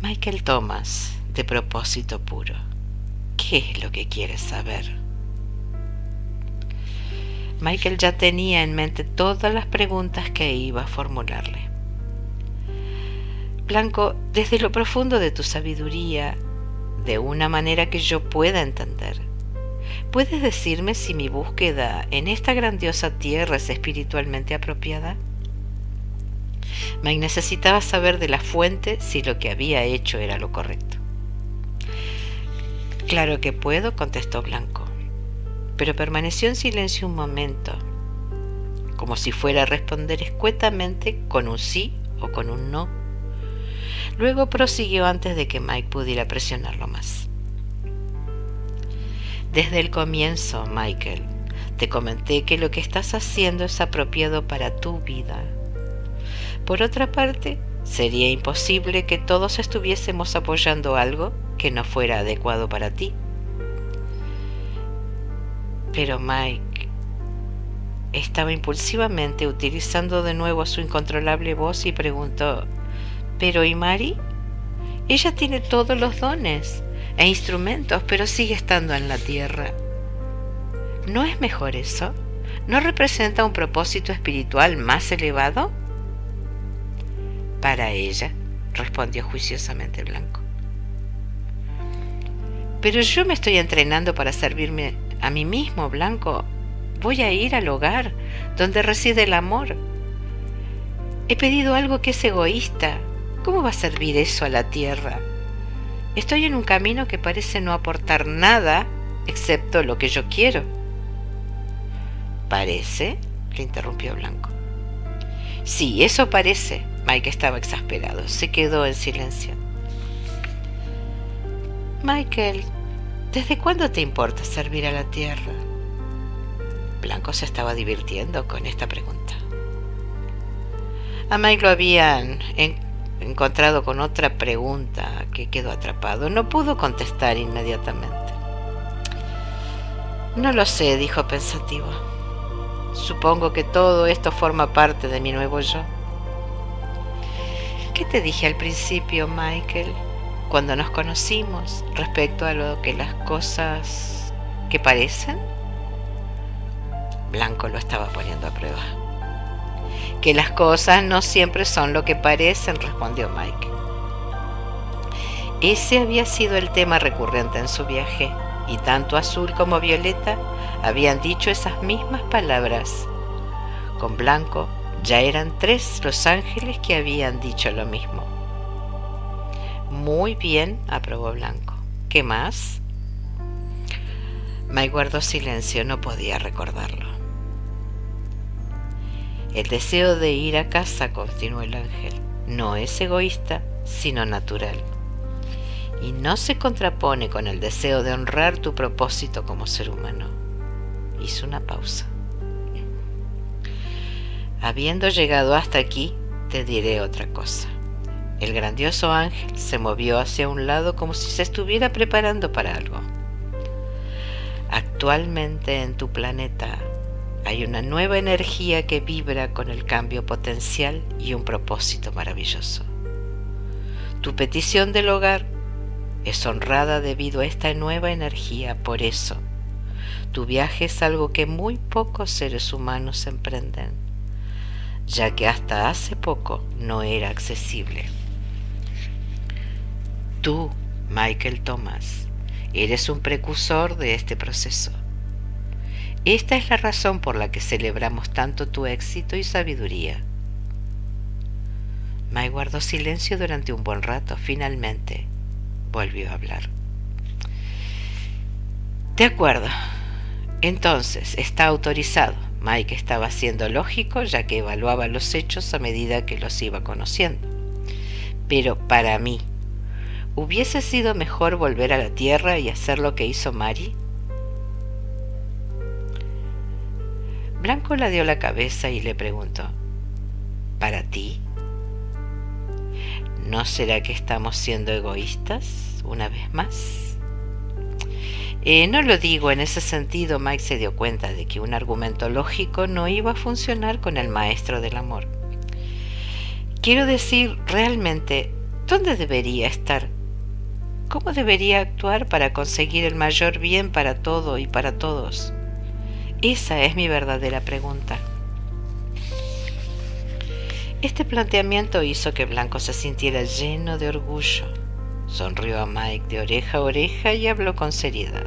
Michael Thomas, de propósito puro, ¿qué es lo que quieres saber? Michael ya tenía en mente todas las preguntas que iba a formularle. Blanco, desde lo profundo de tu sabiduría, de una manera que yo pueda entender, ¿puedes decirme si mi búsqueda en esta grandiosa tierra es espiritualmente apropiada? Mike necesitaba saber de la fuente si lo que había hecho era lo correcto. Claro que puedo, contestó Blanco, pero permaneció en silencio un momento, como si fuera a responder escuetamente con un sí o con un no. Luego prosiguió antes de que Mike pudiera presionarlo más. Desde el comienzo, Michael, te comenté que lo que estás haciendo es apropiado para tu vida. Por otra parte, sería imposible que todos estuviésemos apoyando algo que no fuera adecuado para ti. Pero Mike estaba impulsivamente utilizando de nuevo su incontrolable voz y preguntó: ¿pero y Mari? Ella tiene todos los dones e instrumentos, pero sigue estando en la tierra. ¿No es mejor eso? ¿No representa un propósito espiritual más elevado? Para ella, respondió juiciosamente Blanco. Pero yo me estoy entrenando para servirme a mí mismo, Blanco. Voy a ir al hogar donde reside el amor. He pedido algo que es egoísta. ¿Cómo va a servir eso a la tierra? Estoy en un camino que parece no aportar nada excepto lo que yo quiero. ¿Parece?, le interrumpió Blanco. Sí, eso parece. Mike estaba exasperado. Se quedó en silencio. Michael, ¿desde cuándo te importa servir a la tierra? Blanco se estaba divirtiendo con esta pregunta. A Mike lo habían encontrado con otra pregunta que quedó atrapado. No pudo contestar inmediatamente. No lo sé, dijo pensativo. Supongo que todo esto forma parte de mi nuevo yo. ¿Qué te dije al principio, Michael, cuando nos conocimos, respecto a lo que las cosas que parecen? Blanco lo estaba poniendo a prueba. Que las cosas no siempre son lo que parecen, respondió Mike. Ese había sido el tema recurrente en su viaje, y tanto Azul como Violeta habían dicho esas mismas palabras. Con Blanco ya eran 3 los ángeles que habían dicho lo mismo. Muy bien, aprobó Blanco. ¿Qué más? Mike guardó silencio, no podía recordarlo. El deseo de ir a casa, continuó el ángel, no es egoísta, sino natural. Y no se contrapone con el deseo de honrar tu propósito como ser humano. Hizo una pausa. Habiendo llegado hasta aquí, te diré otra cosa. El grandioso ángel se movió hacia un lado como si se estuviera preparando para algo. Actualmente en tu planeta hay una nueva energía que vibra con el cambio potencial y un propósito maravilloso. Tu petición del hogar es honrada debido a esta nueva energía. Por eso, tu viaje es algo que muy pocos seres humanos emprenden, ya que hasta hace poco no era accesible. Tú, Michael Thomas, eres un precursor de este proceso. Esta es la razón por la que celebramos tanto tu éxito y sabiduría. Mike guardó silencio durante un buen rato. Finalmente, volvió a hablar. De acuerdo. Entonces, está autorizado. Mike estaba siendo lógico, ya que evaluaba los hechos a medida que los iba conociendo. Pero para mí, ¿hubiese sido mejor volver a la Tierra y hacer lo que hizo Mari? Blanco le dio la cabeza y le preguntó, ¿para ti? ¿No será que estamos siendo egoístas una vez más? No lo digo en ese sentido. Mike se dio cuenta de que un argumento lógico no iba a funcionar con el maestro del amor. Quiero decir, realmente, ¿dónde debería estar? ¿Cómo debería actuar para conseguir el mayor bien para todo y para todos? Esa es mi verdadera pregunta. Este planteamiento hizo que Blanco se sintiera lleno de orgullo. Sonrió a Mike de oreja a oreja y habló con seriedad.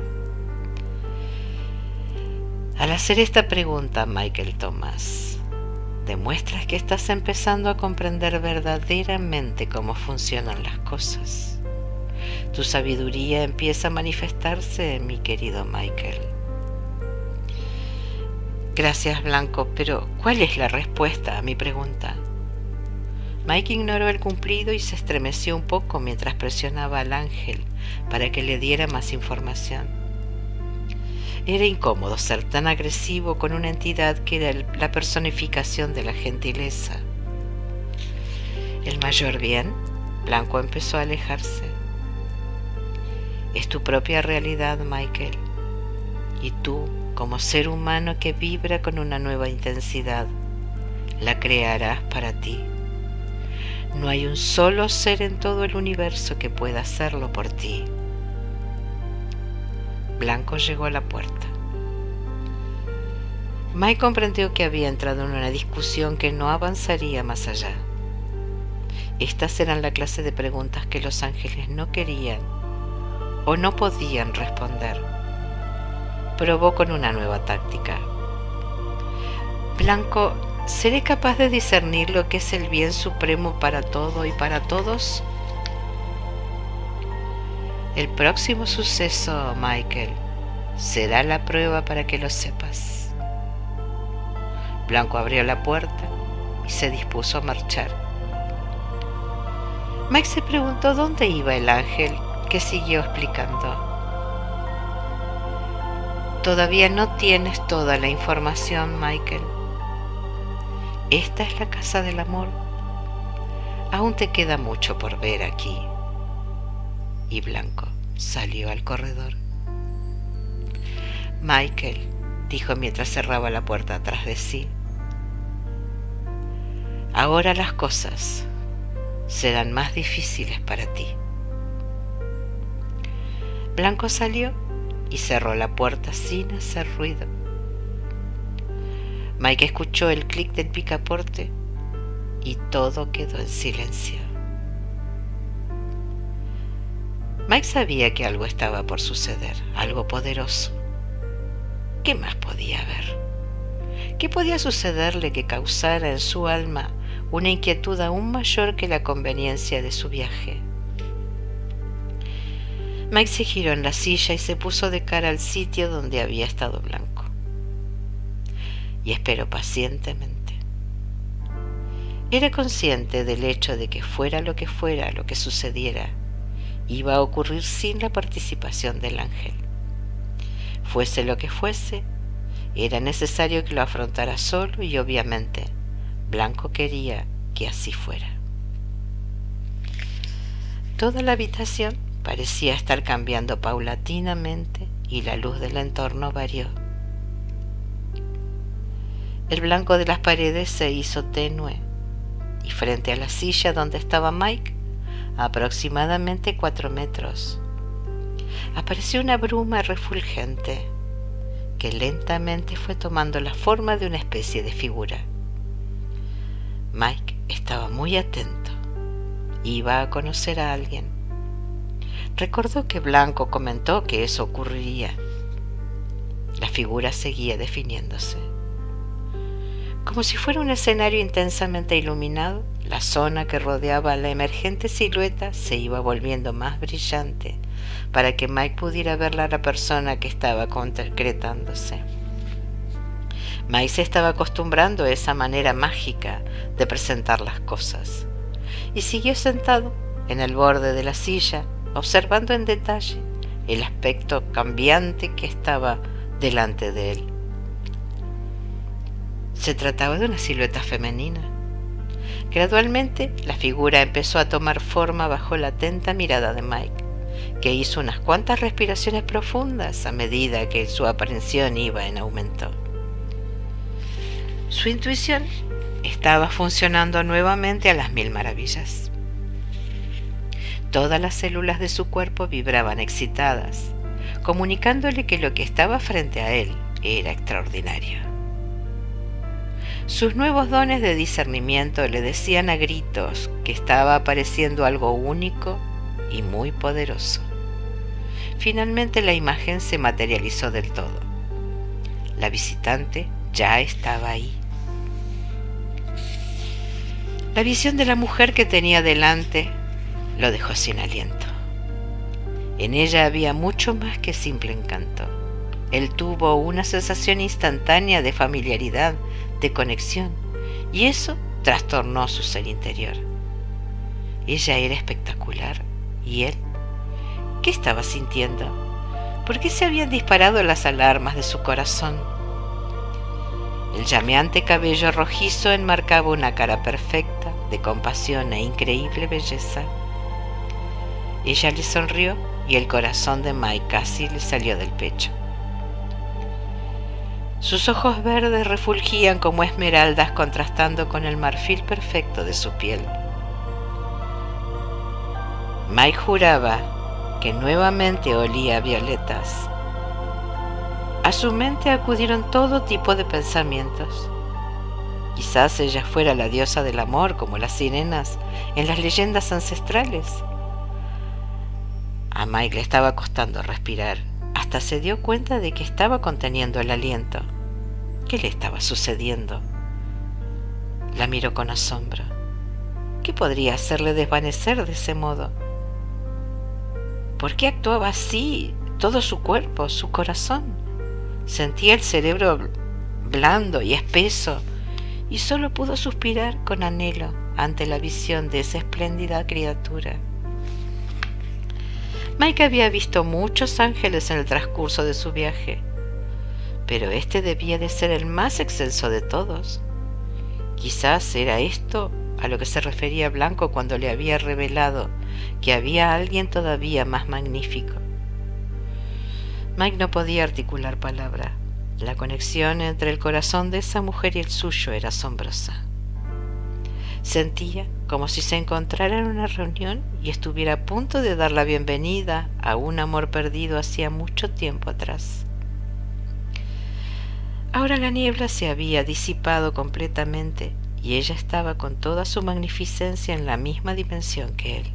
Al hacer esta pregunta, Michael Thomas, demuestras que estás empezando a comprender verdaderamente cómo funcionan las cosas. Tu sabiduría empieza a manifestarse, mi querido Michael. Gracias, Blanco, pero ¿cuál es la respuesta a mi pregunta? Mike ignoró el cumplido y se estremeció un poco mientras presionaba al ángel para que le diera más información. Era incómodo ser tan agresivo con una entidad que era la personificación de la gentileza. ¿El mayor bien? Blanco empezó a alejarse. Es tu propia realidad, Michael, y tú, como ser humano que vibra con una nueva intensidad, la crearás para ti. No hay un solo ser en todo el universo que pueda hacerlo por ti. Blanco llegó a la puerta. Mike comprendió que había entrado en una discusión que no avanzaría más allá. Estas eran la clase de preguntas que los ángeles no querían o no podían responder. Probó con una nueva táctica. Blanco, ¿seré capaz de discernir lo que es el bien supremo para todo y para todos? El próximo suceso, Michael, será la prueba para que lo sepas. Blanco abrió la puerta y se dispuso a marchar. Mike se preguntó dónde iba el ángel, que siguió explicando. Todavía no tienes toda la información, Michael. Esta es la casa del amor. Aún te queda mucho por ver aquí. Y Blanco salió al corredor. Michael, dijo mientras cerraba la puerta atrás de sí, ahora las cosas serán más difíciles para ti. Blanco salió y cerró la puerta sin hacer ruido. Mike escuchó el clic del picaporte y todo quedó en silencio. Mike sabía que algo estaba por suceder, algo poderoso. ¿Qué más podía haber? ¿Qué podía sucederle que causara en su alma una inquietud aún mayor que la conveniencia de su viaje? Mike se giró en la silla y se puso de cara al sitio donde había estado Blanco. Y esperó pacientemente. Era consciente del hecho de que fuera lo que sucediera, iba a ocurrir sin la participación del ángel. Fuese lo que fuese, era necesario que lo afrontara solo y obviamente Blanco quería que así fuera. Toda la habitación parecía estar cambiando paulatinamente y la luz del entorno varió. El blanco de las paredes se hizo tenue y frente a la silla donde estaba Mike, a aproximadamente 4 metros, apareció una bruma refulgente que lentamente fue tomando la forma de una especie de figura. Mike estaba muy atento. Iba a conocer a alguien. Recordó que Blanco comentó que eso ocurriría. La figura seguía definiéndose. Como si fuera un escenario intensamente iluminado, la zona que rodeaba a la emergente silueta se iba volviendo más brillante para que Mike pudiera verla a la persona que estaba concretándose. Mike se estaba acostumbrando a esa manera mágica de presentar las cosas y siguió sentado en el borde de la silla, observando en detalle el aspecto cambiante que estaba delante de él. Se trataba de una silueta femenina. Gradualmente, la figura empezó a tomar forma bajo la atenta mirada de Mike, que hizo unas cuantas respiraciones profundas a medida que su aprensión iba en aumento. Su intuición estaba funcionando nuevamente a las 1000 maravillas. Todas las células de su cuerpo vibraban excitadas, comunicándole que lo que estaba frente a él era extraordinario. Sus nuevos dones de discernimiento le decían a gritos que estaba apareciendo algo único y muy poderoso. Finalmente la imagen se materializó del todo. La visitante ya estaba ahí. La visión de la mujer que tenía delante lo dejó sin aliento. En ella había mucho más que simple encanto. Él tuvo una sensación instantánea de familiaridad, de conexión, y eso trastornó su ser interior. Ella era espectacular, ¿y él? ¿Qué estaba sintiendo? ¿Por qué se habían disparado las alarmas de su corazón? El llameante cabello rojizo enmarcaba una cara perfecta, de compasión e increíble belleza. Ella le sonrió y el corazón de Mike casi le salió del pecho. Sus ojos verdes refulgían como esmeraldas contrastando con el marfil perfecto de su piel. Mike juraba que nuevamente olía a violetas. A su mente acudieron todo tipo de pensamientos. Quizás ella fuera la diosa del amor como las sirenas en las leyendas ancestrales. A Mike le estaba costando respirar. Hasta se dio cuenta de que estaba conteniendo el aliento. ¿Qué le estaba sucediendo? La miró con asombro. ¿Qué podría hacerle desvanecer de ese modo? ¿Por qué actuaba así todo su cuerpo, su corazón? Sentía el cerebro blando y espeso y solo pudo suspirar con anhelo ante la visión de esa espléndida criatura. Mike había visto muchos ángeles en el transcurso de su viaje, pero este debía de ser el más excelso de todos. Quizás era esto a lo que se refería Blanco cuando le había revelado que había alguien todavía más magnífico. Mike no podía articular palabra. La conexión entre el corazón de esa mujer y el suyo era asombrosa. Sentía como si se encontrara en una reunión y estuviera a punto de dar la bienvenida a un amor perdido hacía mucho tiempo atrás. Ahora la niebla se había disipado completamente y ella estaba con toda su magnificencia en la misma dimensión que él.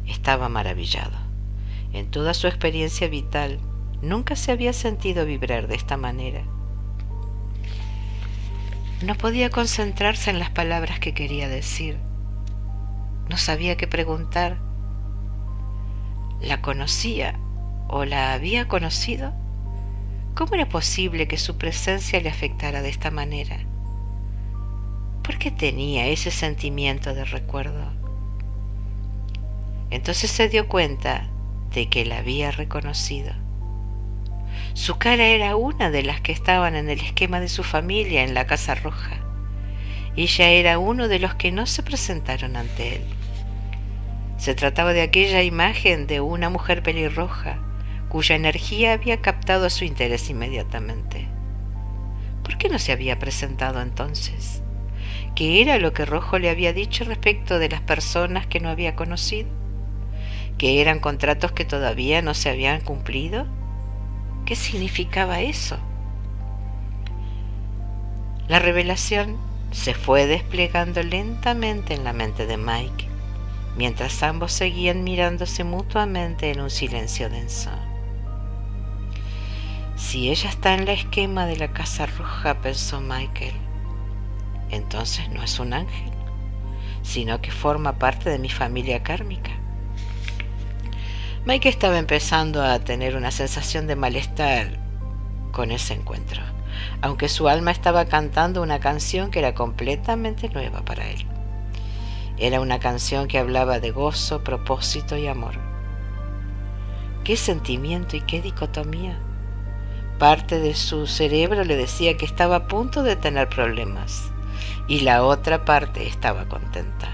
Estaba maravillado. En toda su experiencia vital, nunca se había sentido vibrar de esta manera. No podía concentrarse en las palabras que quería decir. No sabía qué preguntar. ¿La conocía o la había conocido? ¿Cómo era posible que su presencia le afectara de esta manera? ¿Por qué tenía ese sentimiento de recuerdo? Entonces se dio cuenta de que la había reconocido. Su cara era una de las que estaban en el esquema de su familia en la Casa Roja. Ella era uno de los que no se presentaron ante él. Se trataba de aquella imagen de una mujer pelirroja, cuya energía había captado su interés inmediatamente. ¿Por qué no se había presentado entonces? ¿Qué era lo que Rojo le había dicho respecto de las personas que no había conocido? ¿Que eran contratos que todavía no se habían cumplido? ¿Qué significaba eso? La revelación se fue desplegando lentamente en la mente de Mike, mientras ambos seguían mirándose mutuamente en un silencio denso. Si ella está en el esquema de la Casa Roja, pensó Michael, entonces no es un ángel, sino que forma parte de mi familia kármica. Mike estaba empezando a tener una sensación de malestar con ese encuentro, aunque su alma estaba cantando una canción que era completamente nueva para él. Era una canción que hablaba de gozo, propósito y amor. ¡Qué sentimiento y qué dicotomía! Parte de su cerebro le decía que estaba a punto de tener problemas y la otra parte estaba contenta.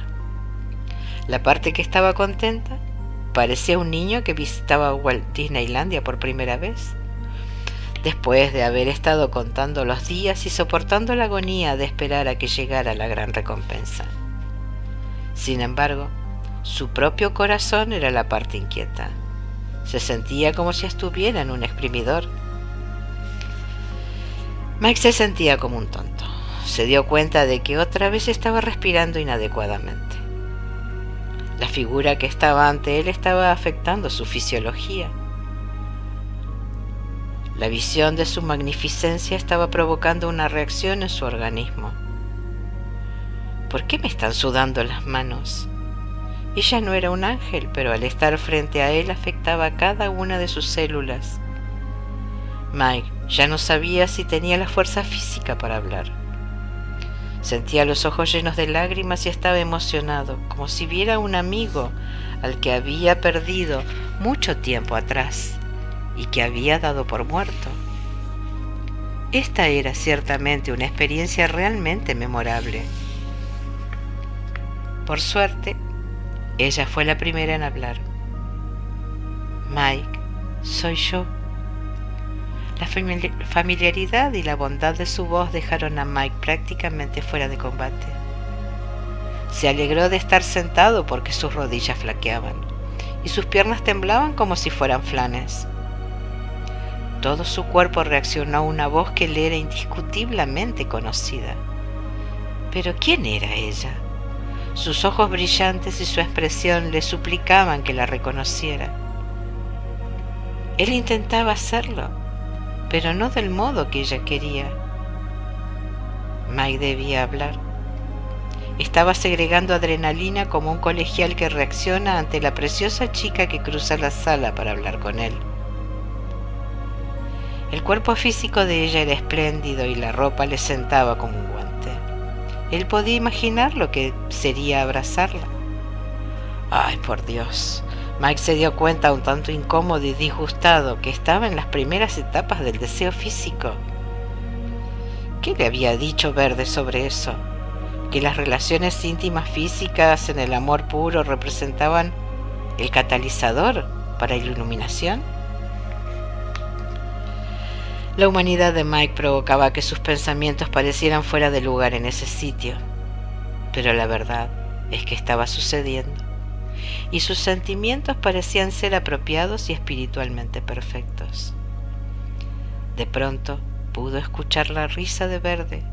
La parte que estaba contenta parecía un niño que visitaba Walt Disneylandia por primera vez, después de haber estado contando los días y soportando la agonía de esperar a que llegara la gran recompensa. Sin embargo, su propio corazón era la parte inquieta. Se sentía como si estuviera en un exprimidor. Mike se sentía como un tonto. Se dio cuenta de que otra vez estaba respirando inadecuadamente. La figura que estaba ante él estaba afectando su fisiología. La visión de su magnificencia estaba provocando una reacción en su organismo. ¿Por qué me están sudando las manos? Ella no era un ángel, pero al estar frente a él afectaba a cada una de sus células. Mike ya no sabía si tenía la fuerza física para hablar. Sentía los ojos llenos de lágrimas y estaba emocionado, como si viera a un amigo al que había perdido mucho tiempo atrás y que había dado por muerto. Esta era ciertamente una experiencia realmente memorable. Por suerte, ella fue la primera en hablar. Mike, soy yo. La familiaridad y la bondad de su voz dejaron a Mike prácticamente fuera de combate. Se alegró de estar sentado porque sus rodillas flaqueaban y sus piernas temblaban como si fueran flanes. Todo su cuerpo reaccionó a una voz que le era indiscutiblemente conocida. Pero ¿quién era ella? Sus ojos brillantes y su expresión le suplicaban que la reconociera. Él intentaba hacerlo, pero no del modo que ella quería. Mike debía hablar. Estaba segregando adrenalina como un colegial que reacciona ante la preciosa chica que cruza la sala para hablar con él. El cuerpo físico de ella era espléndido y la ropa le sentaba como un guante. Él podía imaginar lo que sería abrazarla. ¡Ay, por Dios! Mike se dio cuenta un tanto incómodo y disgustado que estaba en las primeras etapas del deseo físico. ¿Qué le había dicho Verde sobre eso? ¿Que las relaciones íntimas físicas en el amor puro representaban el catalizador para la iluminación? La humanidad de Mike provocaba que sus pensamientos parecieran fuera de lugar en ese sitio, pero la verdad es que estaba sucediendo, y sus sentimientos parecían ser apropiados y espiritualmente perfectos. De pronto pudo escuchar la risa de Verde,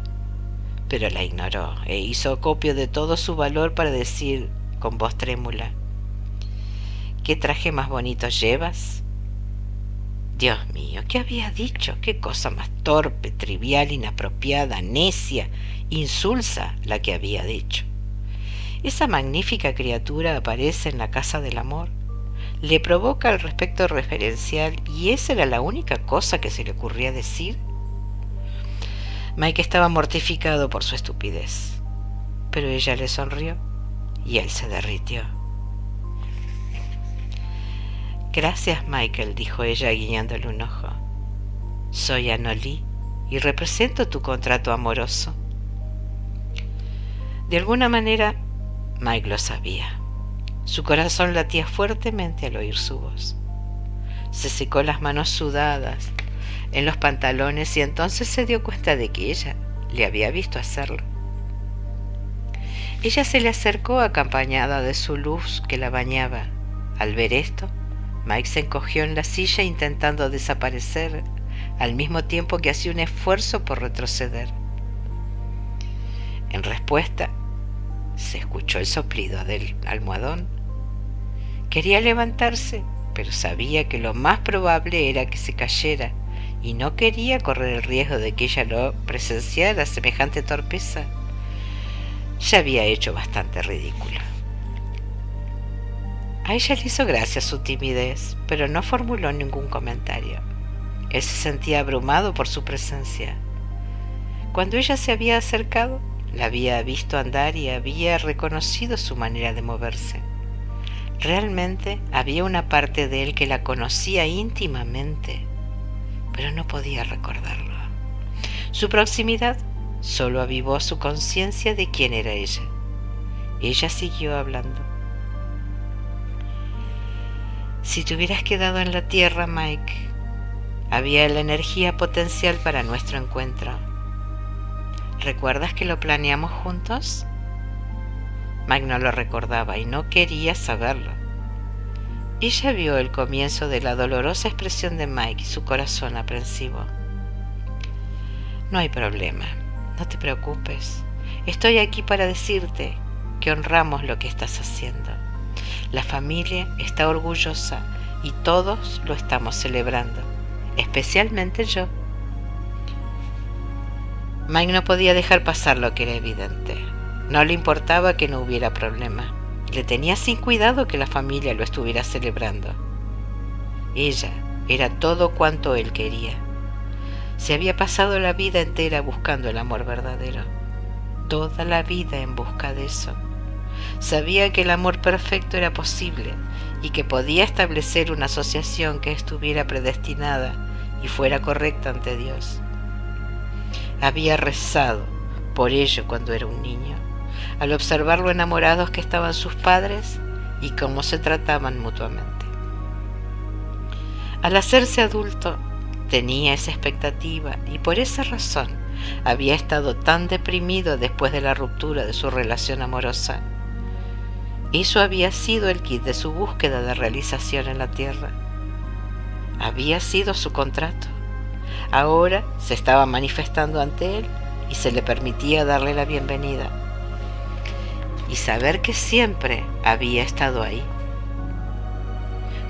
pero la ignoró e hizo acopio de todo su valor para decir con voz trémula: ¿qué traje más bonito llevas? Dios mío, ¿qué había dicho? Qué cosa más torpe, trivial, inapropiada, necia, insulsa la que había dicho. Esa magnífica criatura aparece en la casa del amor, le provoca el respeto referencial y esa era la única cosa que se le ocurría decir. Mike estaba mortificado por su estupidez, pero ella le sonrió y él se derritió. Gracias, Michael, dijo ella guiñándole un ojo. Soy Anolí y represento tu contrato amoroso. De alguna manera, Mike lo sabía. Su corazón latía fuertemente al oír su voz. Se secó las manos sudadas en los pantalones y entonces se dio cuenta de que ella le había visto hacerlo. Ella se le acercó acompañada de su luz que la bañaba. Al ver esto, Mike se encogió en la silla intentando desaparecer, al mismo tiempo que hacía un esfuerzo por retroceder. En respuesta, se escuchó el soplido del almohadón. Quería levantarse, pero sabía que lo más probable era que se cayera, y no quería correr el riesgo de que ella lo presenciara semejante torpeza. Ya había hecho bastante ridículo. A ella le hizo gracia su timidez, pero no formuló ningún comentario. Él se sentía abrumado por su presencia. Cuando ella se había acercado, la había visto andar y había reconocido su manera de moverse. Realmente había una parte de él que la conocía íntimamente, pero no podía recordarlo. Su proximidad solo avivó su conciencia de quién era ella. Ella siguió hablando. Si te hubieras quedado en la tierra, Mike, había la energía potencial para nuestro encuentro. ¿Recuerdas que lo planeamos juntos? Mike no lo recordaba y no quería saberlo. Ella vio el comienzo de la dolorosa expresión de Mike y su corazón aprensivo. No hay problema, no te preocupes. Estoy aquí para decirte que honramos lo que estás haciendo. La familia está orgullosa y todos lo estamos celebrando, especialmente yo. Mike no podía dejar pasar lo que era evidente. No le importaba que no hubiera problema. Le tenía sin cuidado que la familia lo estuviera celebrando. Ella era todo cuanto él quería. Se había pasado la vida entera buscando el amor verdadero. Toda la vida en busca de eso. Sabía que el amor perfecto era posible y que podía establecer una asociación que estuviera predestinada y fuera correcta ante Dios. Había rezado por ello cuando era un niño, al observar lo enamorados que estaban sus padres y cómo se trataban mutuamente. Al hacerse adulto, tenía esa expectativa y por esa razón había estado tan deprimido después de la ruptura de su relación amorosa. Eso había sido el kit de su búsqueda de realización en la tierra. Había sido su contrato. Ahora se estaba manifestando ante él y se le permitía darle la bienvenida. Y saber que siempre había estado ahí.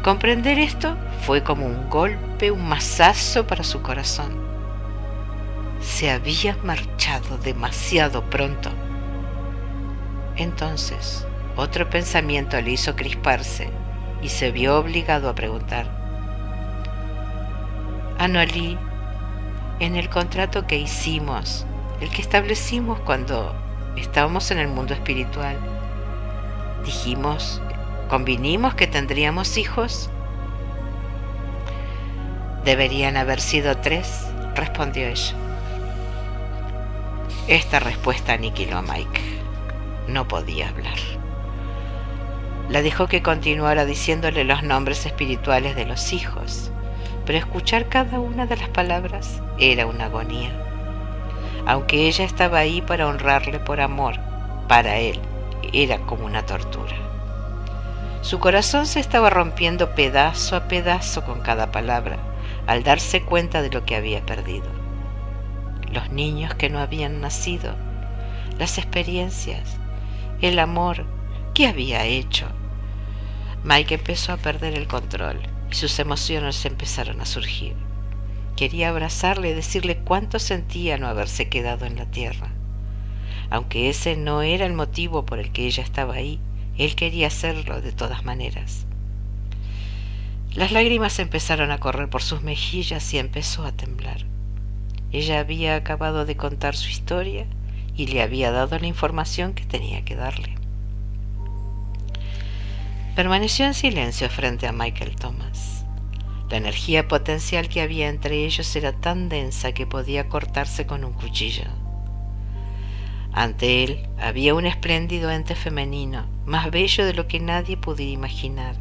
Comprender esto fue como un golpe, un mazazo para su corazón. se había marchado demasiado pronto. Entonces, otro pensamiento le hizo crisparse y se vio obligado a preguntar: Anoli, en el contrato que hicimos, el que establecimos cuando estábamos en el mundo espiritual, convinimos que tendríamos hijos. Deberían haber sido 3, respondió ella. Esta respuesta aniquiló a Mike. No podía hablar. La dejó que continuara diciéndole los nombres espirituales de los hijos, pero escuchar cada una de las palabras era una agonía. Aunque ella estaba ahí para honrarle por amor, para él era como una tortura. Su corazón se estaba rompiendo pedazo a pedazo con cada palabra, al darse cuenta de lo que había perdido. Los niños que no habían nacido, las experiencias, el amor, ¿qué había hecho? Mike empezó a perder el control y sus emociones empezaron a surgir. Quería abrazarle y decirle cuánto sentía no haberse quedado en la tierra. Aunque ese no era el motivo por el que ella estaba ahí, él quería hacerlo de todas maneras. Las lágrimas empezaron a correr por sus mejillas y empezó a temblar. Ella había acabado de contar su historia y le había dado la información que tenía que darle. Permaneció en silencio frente a Michael Thomas. La energía potencial que había entre ellos era tan densa que podía cortarse con un cuchillo. Ante él había un espléndido ente femenino, más bello de lo que nadie pudiera imaginar,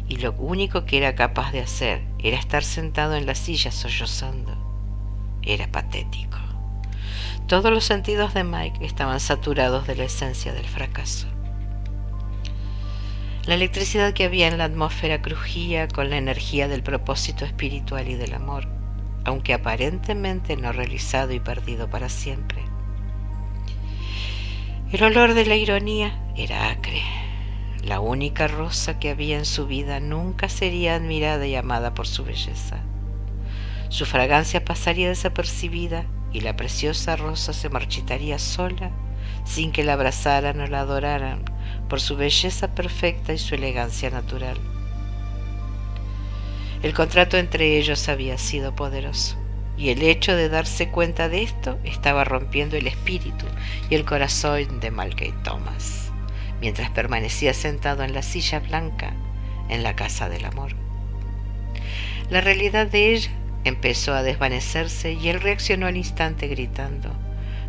y lo único que era capaz de hacer era estar sentado en la silla sollozando. Era patético. Todos los sentidos de Mike estaban saturados de la esencia del fracaso. La electricidad que había en la atmósfera crujía con la energía del propósito espiritual y del amor, aunque aparentemente no realizado y perdido para siempre. El olor de la ironía era acre. La única rosa que había en su vida nunca sería admirada y amada por su belleza. Su fragancia pasaría desapercibida y la preciosa rosa se marchitaría sola sin que la abrazaran o la adoraran por su belleza perfecta y su elegancia natural. El contrato entre ellos había sido poderoso, y el hecho de darse cuenta de esto estaba rompiendo el espíritu y el corazón de Michael Thomas, mientras permanecía sentado en la silla blanca en la casa del amor. La realidad de ella empezó a desvanecerse y él reaccionó al instante gritando: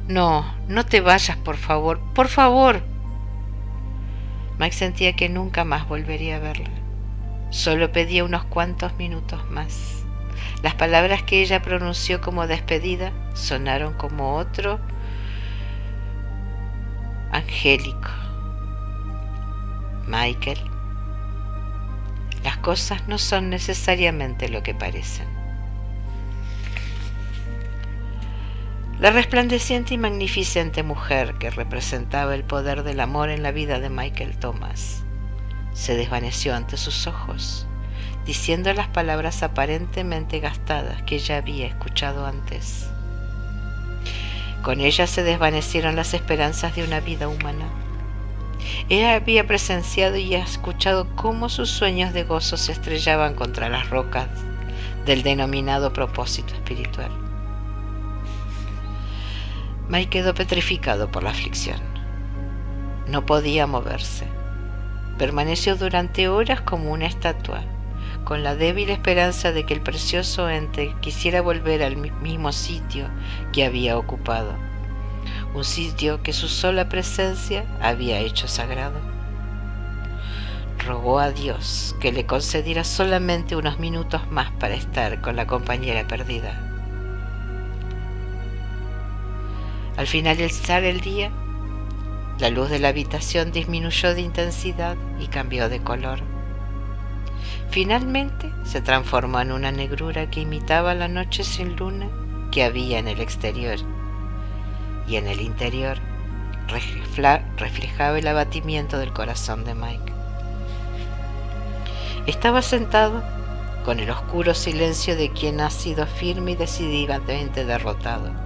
«No, no te vayas, por favor, por favor». Mike sentía que nunca más volvería a verla. Solo pedía unos cuantos minutos más. Las palabras que ella pronunció como despedida sonaron como otro angélico. Michael, las cosas no son necesariamente lo que parecen. La resplandeciente y magnificente mujer que representaba el poder del amor en la vida de Michael Thomas se desvaneció ante sus ojos, diciendo las palabras aparentemente gastadas que ella había escuchado antes. Con ella se desvanecieron las esperanzas de una vida humana. Ella había presenciado y escuchado cómo sus sueños de gozo se estrellaban contra las rocas del denominado propósito espiritual. Mike quedó petrificado por la aflicción. No podía moverse. Permaneció durante horas como una estatua, con la débil esperanza de que el precioso ente quisiera volver al mismo sitio que había ocupado, un sitio que su sola presencia había hecho sagrado. Rogó a Dios que le concediera solamente unos minutos más para estar con la compañera perdida. Al finalizar el día, la luz de la habitación disminuyó de intensidad y cambió de color. Finalmente se transformó en una negrura que imitaba la noche sin luna que había en el exterior, y en el interior reflejaba el abatimiento del corazón de Mike. Estaba sentado con el oscuro silencio de quien ha sido firme y decididamente derrotado.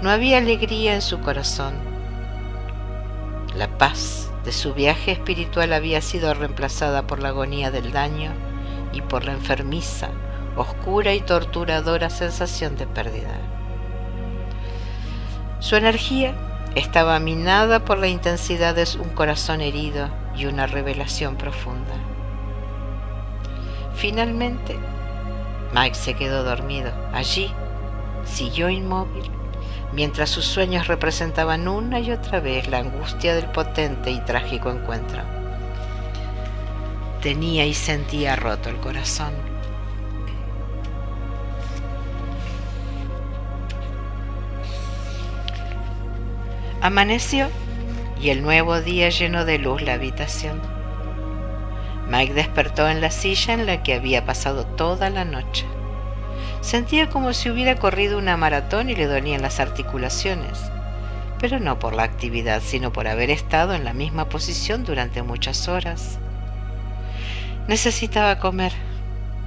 No había alegría en su corazón. La paz de su viaje espiritual había sido reemplazada por la agonía del daño y por la enfermiza, oscura y torturadora sensación de pérdida. Su energía estaba minada por la intensidad de un corazón herido y una revelación profunda. Finalmente, Mike se quedó dormido. Allí siguió inmóvil, mientras sus sueños representaban una y otra vez la angustia del potente y trágico encuentro. Tenía y sentía roto el corazón. Amaneció y el nuevo día llenó de luz la habitación. Mike despertó en la silla en la que había pasado toda la noche. Sentía como si hubiera corrido una maratón y le dolían las articulaciones, pero no por la actividad, sino por haber estado en la misma posición durante muchas horas. Necesitaba comer,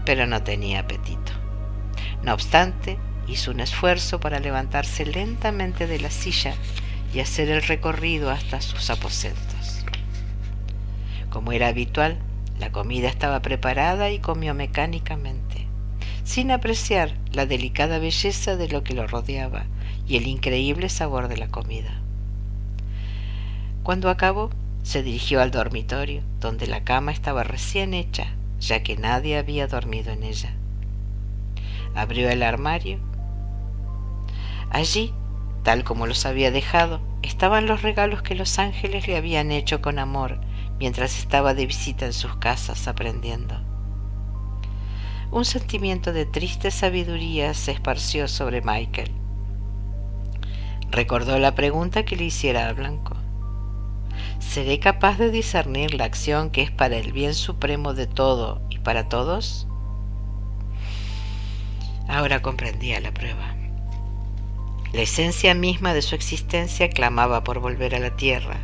pero no tenía apetito. No obstante, hizo un esfuerzo para levantarse lentamente de la silla y hacer el recorrido hasta sus aposentos. Como era habitual, la comida estaba preparada y comió mecánicamente, sin apreciar la delicada belleza de lo que lo rodeaba y el increíble sabor de la comida. Cuando acabó, se dirigió al dormitorio, donde la cama estaba recién hecha, ya que nadie había dormido en ella. Abrió el armario. Allí, tal como los había dejado, estaban los regalos que los ángeles le habían hecho con amor mientras estaba de visita en sus casas aprendiendo. Un sentimiento de triste sabiduría se esparció sobre Michael. Recordó la pregunta que le hiciera a Blanco. ¿Seré capaz de discernir la acción que es para el bien supremo de todo y para todos? Ahora comprendía la prueba. La esencia misma de su existencia clamaba por volver a la tierra,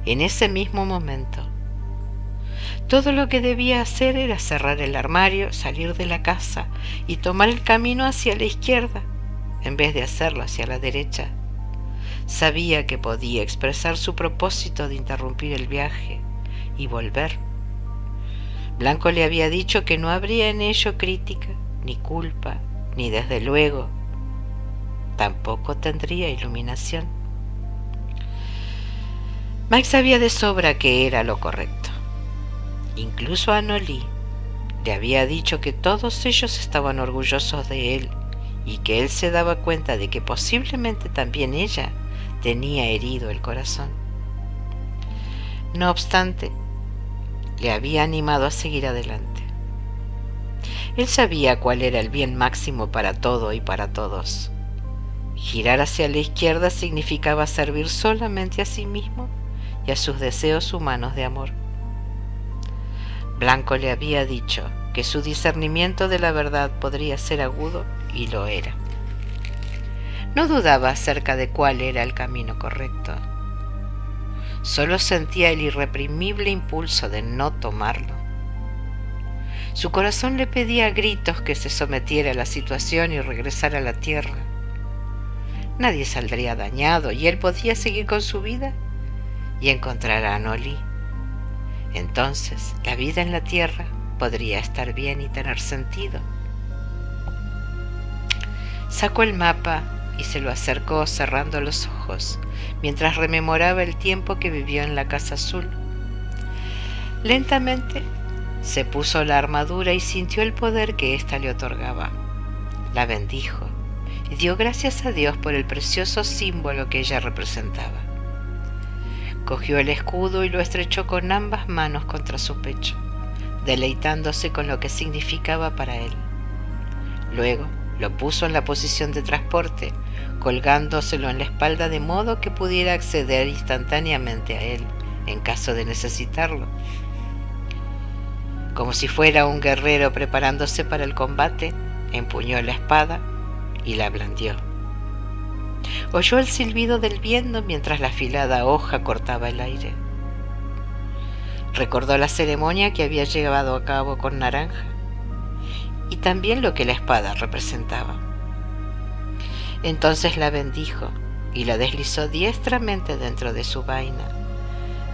en ese mismo momento. Todo lo que debía hacer era cerrar el armario, salir de la casa y tomar el camino hacia la izquierda, en vez de hacerlo hacia la derecha. Sabía que podía expresar su propósito de interrumpir el viaje y volver. Blanco le había dicho que no habría en ello crítica, ni culpa, ni desde luego tampoco tendría iluminación. Mike sabía de sobra que era lo correcto. Incluso a Noli le había dicho que todos ellos estaban orgullosos de él y que él se daba cuenta de que posiblemente también ella tenía herido el corazón. No obstante, le había animado a seguir adelante. Él sabía cuál era el bien máximo para todo y para todos. Girar hacia la izquierda significaba servir solamente a sí mismo y a sus deseos humanos de amor. Blanco le había dicho que su discernimiento de la verdad podría ser agudo, y lo era. No dudaba acerca de cuál era el camino correcto. Solo sentía el irreprimible impulso de no tomarlo. Su corazón le pedía a gritos que se sometiera a la situación y regresara a la tierra. Nadie saldría dañado y él podía seguir con su vida y encontrar a Noli. Entonces la vida en la tierra podría estar bien y tener sentido. Sacó el mapa y se lo acercó cerrando los ojos mientras rememoraba el tiempo que vivió en la Casa Azul. Lentamente se puso la armadura y sintió el poder que ésta le otorgaba. La bendijo y dio gracias a Dios por el precioso símbolo que ella representaba. Cogió el escudo y lo estrechó con ambas manos contra su pecho, deleitándose con lo que significaba para él. Luego lo puso en la posición de transporte, colgándoselo en la espalda de modo que pudiera acceder instantáneamente a él en caso de necesitarlo. Como si fuera un guerrero preparándose para el combate, empuñó la espada y la blandió. Oyó el silbido del viento mientras la afilada hoja cortaba el aire. Recordó la ceremonia que había llevado a cabo con Naranja y también lo que la espada representaba. Entonces la bendijo y la deslizó diestramente dentro de su vaina.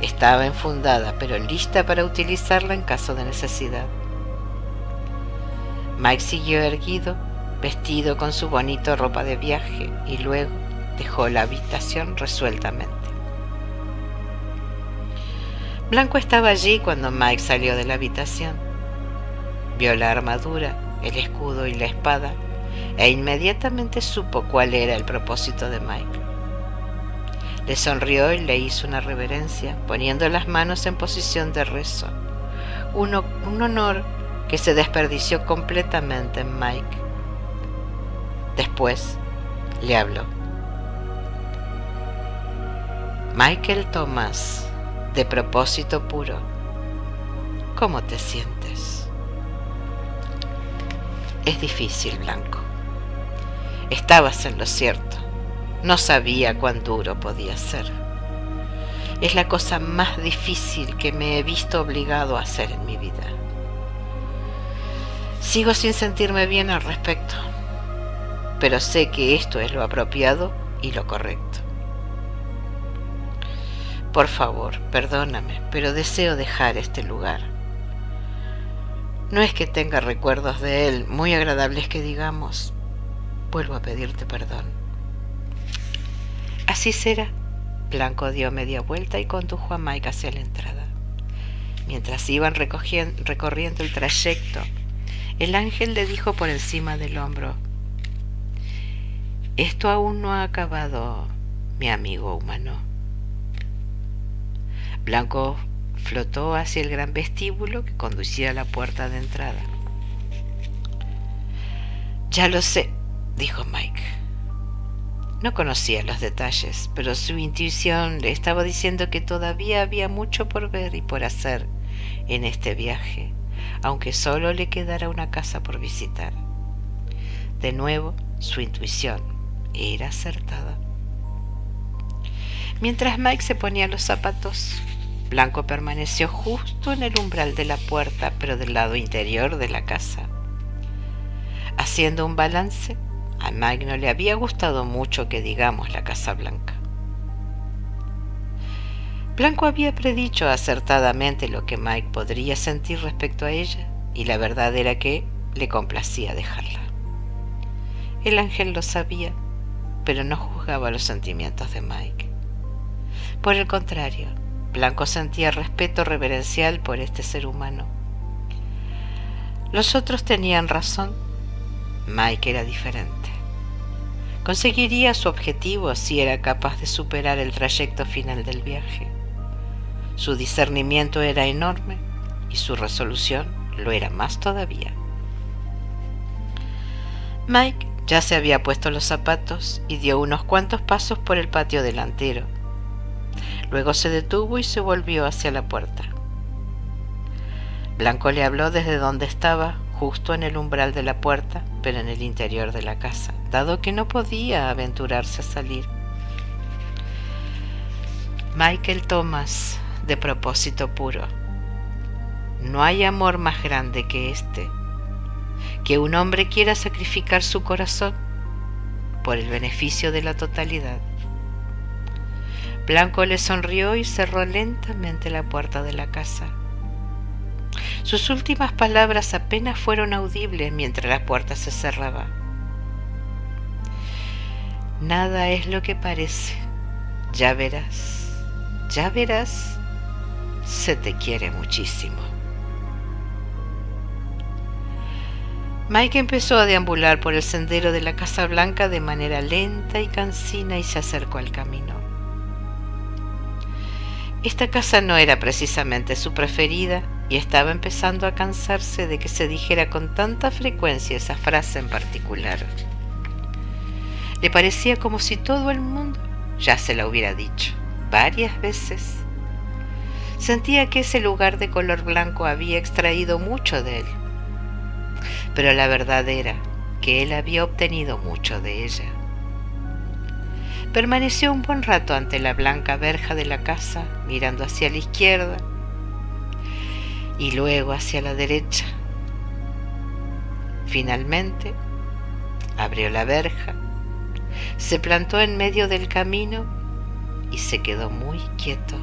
Estaba enfundada, pero lista para utilizarla en caso de necesidad. Mike siguió erguido, vestido con su bonita ropa de viaje, y luego dejó la habitación resueltamente. Blanco estaba allí cuando Mike salió de la habitación. Vio la armadura, el escudo y la espada, e inmediatamente supo cuál era el propósito de Mike. Le sonrió y le hizo una reverencia, poniendo las manos en posición de rezo, un honor que se desperdició completamente en Mike. Después le habló. Michael Thomas, de propósito puro, ¿cómo te sientes? Es difícil, Blanco. Estabas en lo cierto. No sabía cuán duro podía ser. Es la cosa más difícil que me he visto obligado a hacer en mi vida. Sigo sin sentirme bien al respecto, pero sé que esto es lo apropiado y lo correcto. Por favor, perdóname, pero deseo dejar este lugar. No es que tenga recuerdos de él muy agradables que digamos. Vuelvo a pedirte perdón. Así será. Blanco dio media vuelta y condujo a Mike hacia la entrada. Mientras iban recorriendo el trayecto, el ángel le dijo por encima del hombro: «Esto aún no ha acabado, mi amigo humano». Blanco flotó hacia el gran vestíbulo que conducía a la puerta de entrada. «Ya lo sé», dijo Mike. No conocía los detalles, pero su intuición le estaba diciendo que todavía había mucho por ver y por hacer en este viaje, aunque solo le quedara una casa por visitar. De nuevo, su intuición era acertada. Mientras Mike se ponía los zapatos, Blanco permaneció justo en el umbral de la puerta, pero del lado interior de la casa. Haciendo un balance, a Mike no le había gustado mucho que digamos la Casa Blanca. Blanco había predicho acertadamente lo que Mike podría sentir respecto a ella, y la verdad era que le complacía dejarla. El ángel lo sabía, pero no juzgaba los sentimientos de Mike. Por el contrario, Blanco sentía respeto reverencial por este ser humano. Los otros tenían razón. Mike era diferente. Conseguiría su objetivo si era capaz de superar el trayecto final del viaje. Su discernimiento era enorme y su resolución lo era más todavía. Mike ya se había puesto los zapatos y dio unos cuantos pasos por el patio delantero. Luego se detuvo y se volvió hacia la puerta. Blanco le habló desde donde estaba, justo en el umbral de la puerta, pero en el interior de la casa, dado que no podía aventurarse a salir. Michael Thomas, de propósito puro. No hay amor más grande que este, que un hombre quiera sacrificar su corazón por el beneficio de la totalidad. Blanco le sonrió y cerró lentamente la puerta de la casa. Sus últimas palabras apenas fueron audibles mientras la puerta se cerraba. Nada es lo que parece. Ya verás, se te quiere muchísimo. Mike empezó a deambular por el sendero de la Casa Blanca de manera lenta y cansina y se acercó al camino. Esta casa no era precisamente su preferida y estaba empezando a cansarse de que se dijera con tanta frecuencia esa frase en particular. Le parecía como si todo el mundo ya se la hubiera dicho varias veces. Sentía que ese lugar de color blanco había extraído mucho de él, pero la verdad era que él había obtenido mucho de ella. Permaneció un buen rato ante la blanca verja de la casa, mirando hacia la izquierda y luego hacia la derecha. Finalmente, abrió la verja, Se plantó en medio del camino y se quedó muy quieto.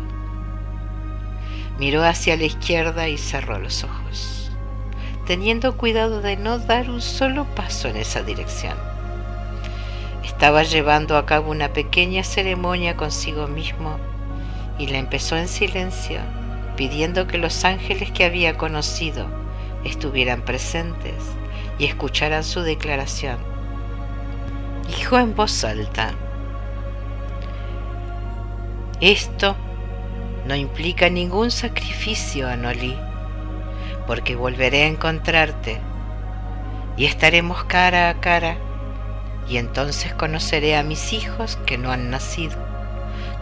Miró hacia la izquierda y cerró los ojos, teniendo cuidado de no dar un solo paso en esa dirección. Estaba llevando a cabo una pequeña ceremonia consigo mismo y la empezó en silencio, pidiendo que los ángeles que había conocido estuvieran presentes y escucharan su declaración. Dijo en voz alta: esto no implica ningún sacrificio, Anoli, porque volveré a encontrarte y estaremos cara a cara, y entonces conoceré a mis hijos que no han nacido,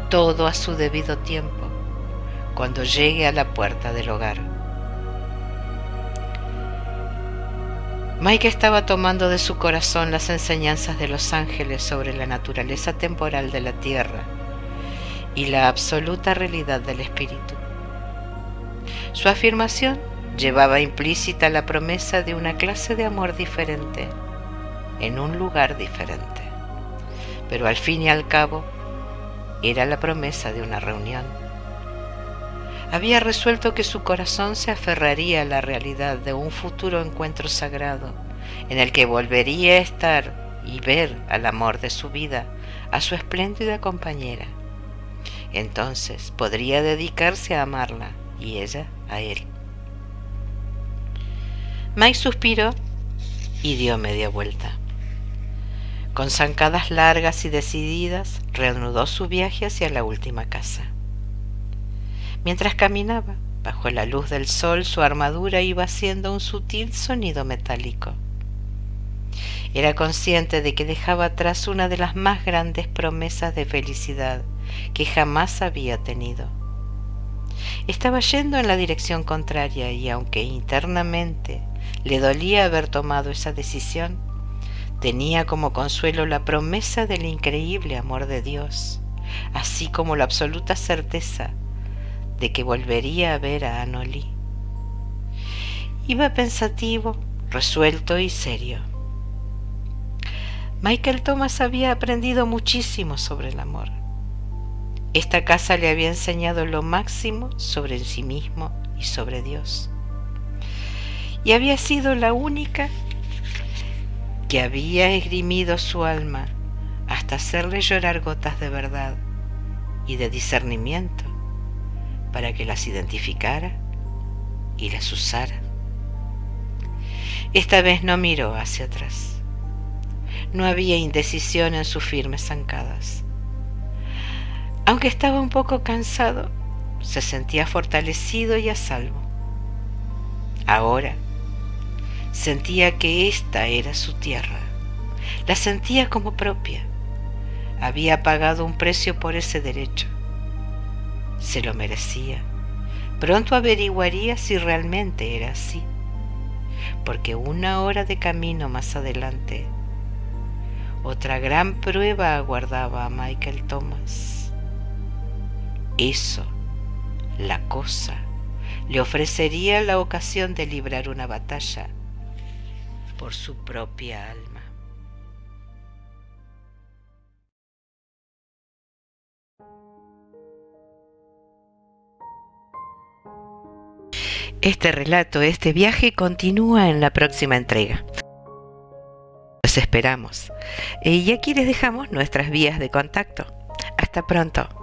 todo a su debido tiempo, cuando llegue a la puerta del hogar. Mike estaba tomando de su corazón las enseñanzas de los ángeles sobre la naturaleza temporal de la tierra y la absoluta realidad del espíritu. Su afirmación llevaba implícita la promesa de una clase de amor diferente, en un lugar diferente, pero al fin y al cabo era la promesa de una reunión. Había resuelto que su corazón se aferraría a la realidad de un futuro encuentro sagrado, en el que volvería a estar y ver al amor de su vida, a su espléndida compañera. Entonces podría dedicarse a amarla y ella a él. Mike suspiró y dio media vuelta. Con zancadas largas y decididas, reanudó su viaje hacia la última casa. Mientras caminaba, bajo la luz del sol, su armadura iba haciendo un sutil sonido metálico. Era consciente de que dejaba atrás una de las más grandes promesas de felicidad que jamás había tenido. Estaba yendo en la dirección contraria y aunque internamente le dolía haber tomado esa decisión, tenía como consuelo la promesa del increíble amor de Dios, así como la absoluta certeza de que volvería a ver a Anoli. Iba pensativo, resuelto y serio. Michael Thomas había aprendido muchísimo sobre el amor. Esta casa le había enseñado lo máximo sobre sí mismo y sobre Dios. Y había sido la única que había esgrimido su alma hasta hacerle llorar gotas de verdad y de discernimiento para que las identificara y las usara. Esta vez no miró hacia atrás. No había indecisión en sus firmes zancadas. Aunque estaba un poco cansado, se sentía fortalecido y a salvo. Ahora sentía que esta era su tierra. La sentía como propia. Había pagado un precio por ese derecho. Se lo merecía. Pronto averiguaría si realmente era así, porque una hora de camino más adelante, otra gran prueba aguardaba a Michael Thomas. Eso, la cosa, le ofrecería la ocasión de librar una batalla por su propia alma. Este relato, este viaje continúa en la próxima entrega. Los esperamos. Y aquí les dejamos nuestras vías de contacto. Hasta pronto.